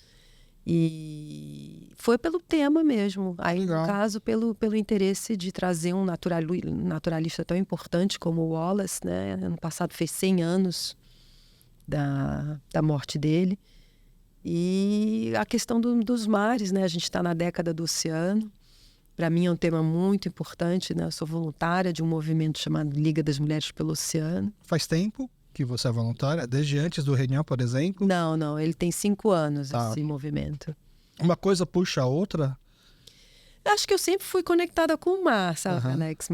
E foi pelo tema mesmo. Aí, no caso, pelo interesse de trazer um naturalista tão importante como o Wallace, né? Ano passado fez 100 anos da morte dele. E a questão dos mares, né? A gente está na década do oceano. Para mim é um tema muito importante, né? Eu sou voluntária de um movimento chamado Liga das Mulheres pelo Oceano. Faz tempo que você é voluntária? Desde antes do Réunion, por exemplo? Não. Ele tem 5 anos, esse movimento. Uma coisa puxa a outra? Acho que eu sempre fui conectada com o mar, sabe, Alex?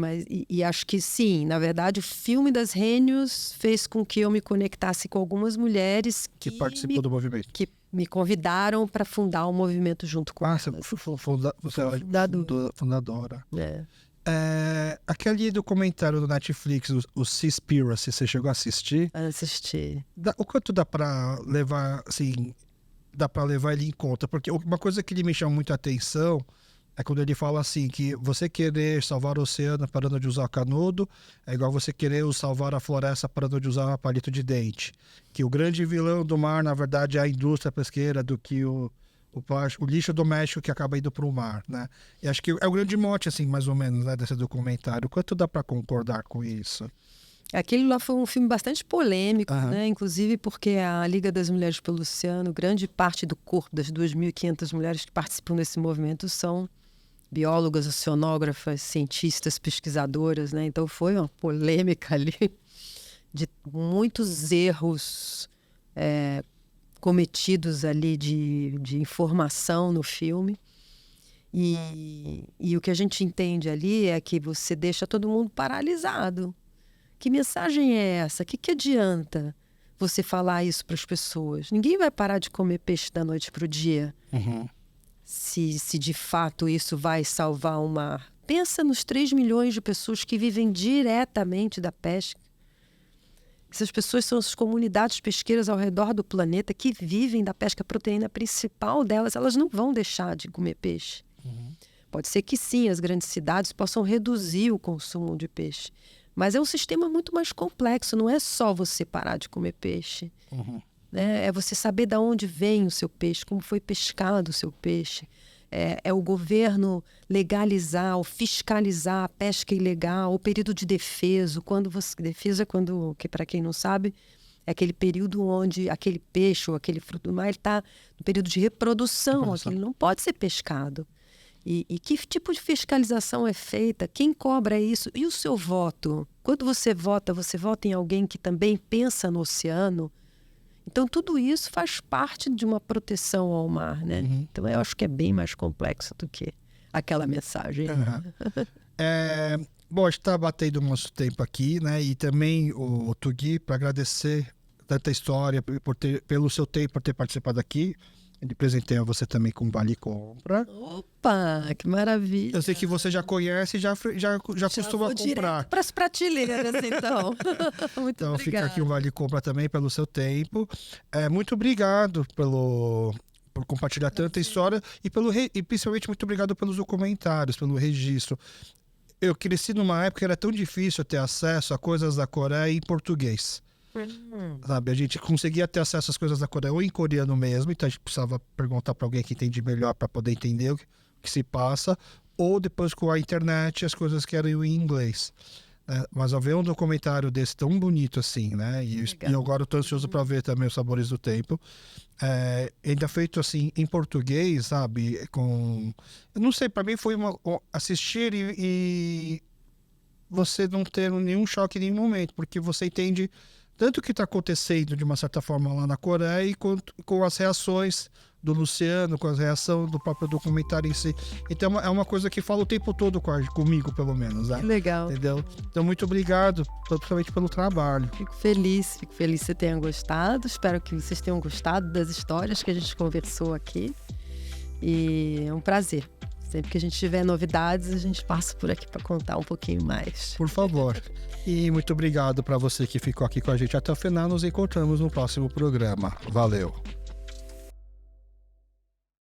E acho que sim. Na verdade, o filme das Réunions fez com que eu me conectasse com algumas mulheres que participou do movimento. Que me convidaram para fundar o movimento junto com elas. Você é fundadora. Aquele documentário do Netflix, o Seaspiracy, você chegou a assistir? Assisti. O quanto dá para levar, assim, ele em conta? Porque uma coisa que me chama muito a atenção é quando ele fala assim, que você querer salvar o oceano parando de usar canudo é igual você querer salvar a floresta parando de usar palito de dente. Que o grande vilão do mar, na verdade, é a indústria pesqueira do que o lixo doméstico que acaba indo para o mar, né? E acho que é o grande mote, assim, mais ou menos, né, desse documentário. Quanto dá para concordar com isso? Aquele lá foi um filme bastante polêmico, né? Inclusive porque a Liga das Mulheres pelo Oceano, grande parte do corpo das 2.500 mulheres que participam desse movimento são biólogas, oceanógrafas, cientistas, pesquisadoras, né? Então foi uma polêmica ali de muitos erros cometidos ali de informação no filme. E o que a gente entende ali é que você deixa todo mundo paralisado. Que mensagem é essa? Que adianta você falar isso para as pessoas? Ninguém vai parar de comer peixe da noite para o dia. Se de fato isso vai salvar o mar. Pensa nos 3 milhões de pessoas que vivem diretamente da pesca. Essas pessoas são as comunidades pesqueiras ao redor do planeta que vivem da pesca. A proteína principal delas, elas não vão deixar de comer peixe. Pode ser que sim, as grandes cidades possam reduzir o consumo de peixe. Mas é um sistema muito mais complexo. Não é só você parar de comer peixe. É você saber de onde vem o seu peixe, como foi pescado o seu peixe. É o governo legalizar ou fiscalizar a pesca ilegal, o período de defesa. Defesa, que para quem não sabe, é aquele período onde aquele peixe ou aquele fruto do mar está no período de reprodução. Aquele não pode ser pescado. E que tipo de fiscalização é feita? Quem cobra isso? E o seu voto? Quando você vota em alguém que também pensa no oceano? Então, tudo isso faz parte de uma proteção ao mar, né? Então, eu acho que é bem mais complexo do que aquela mensagem. Bom, a gente está batendo o nosso tempo aqui, né? E também o Tugui, para agradecer tanta história, pelo seu tempo, por ter participado aqui. Ele presenteia você também com Vale Compra. Opa, que maravilha. Eu sei que você já conhece e já costuma comprar. Para as prateleiras, então. Muito então, obrigada. Fica aqui um Vale Compra também pelo seu tempo. Muito obrigado por compartilhar tanta história e principalmente muito obrigado pelos documentários, pelo registro. Eu cresci numa época que era tão difícil ter acesso a coisas da Coreia em português. Sabe, a gente conseguia ter acesso às coisas da Coreia ou em coreano mesmo, então a gente precisava perguntar para alguém que entende melhor para poder entender o que se passa, ou depois com a internet as coisas que eram em inglês. Mas ao ver um documentário desse tão bonito assim, né? E agora eu tô ansioso para ver também Os Sabores do Tempo. Ainda feito assim em português, sabe? Eu não sei, para mim foi assistir e você não ter nenhum choque em nenhum momento, porque você entende tanto o que está acontecendo de uma certa forma lá na Coreia e com as reações do Luciano, com a reação do próprio documentário em si. Então é uma coisa que fala o tempo todo comigo, pelo menos. Né? Legal. Entendeu? Então muito obrigado, principalmente pelo trabalho. Fico feliz que você tenha gostado. Espero que vocês tenham gostado das histórias que a gente conversou aqui. E é um prazer Sempre que a gente tiver novidades, a gente passa por aqui para contar um pouquinho mais. Por favor. E muito obrigado para você que ficou aqui com a gente até o final. Nos encontramos no próximo programa. Valeu!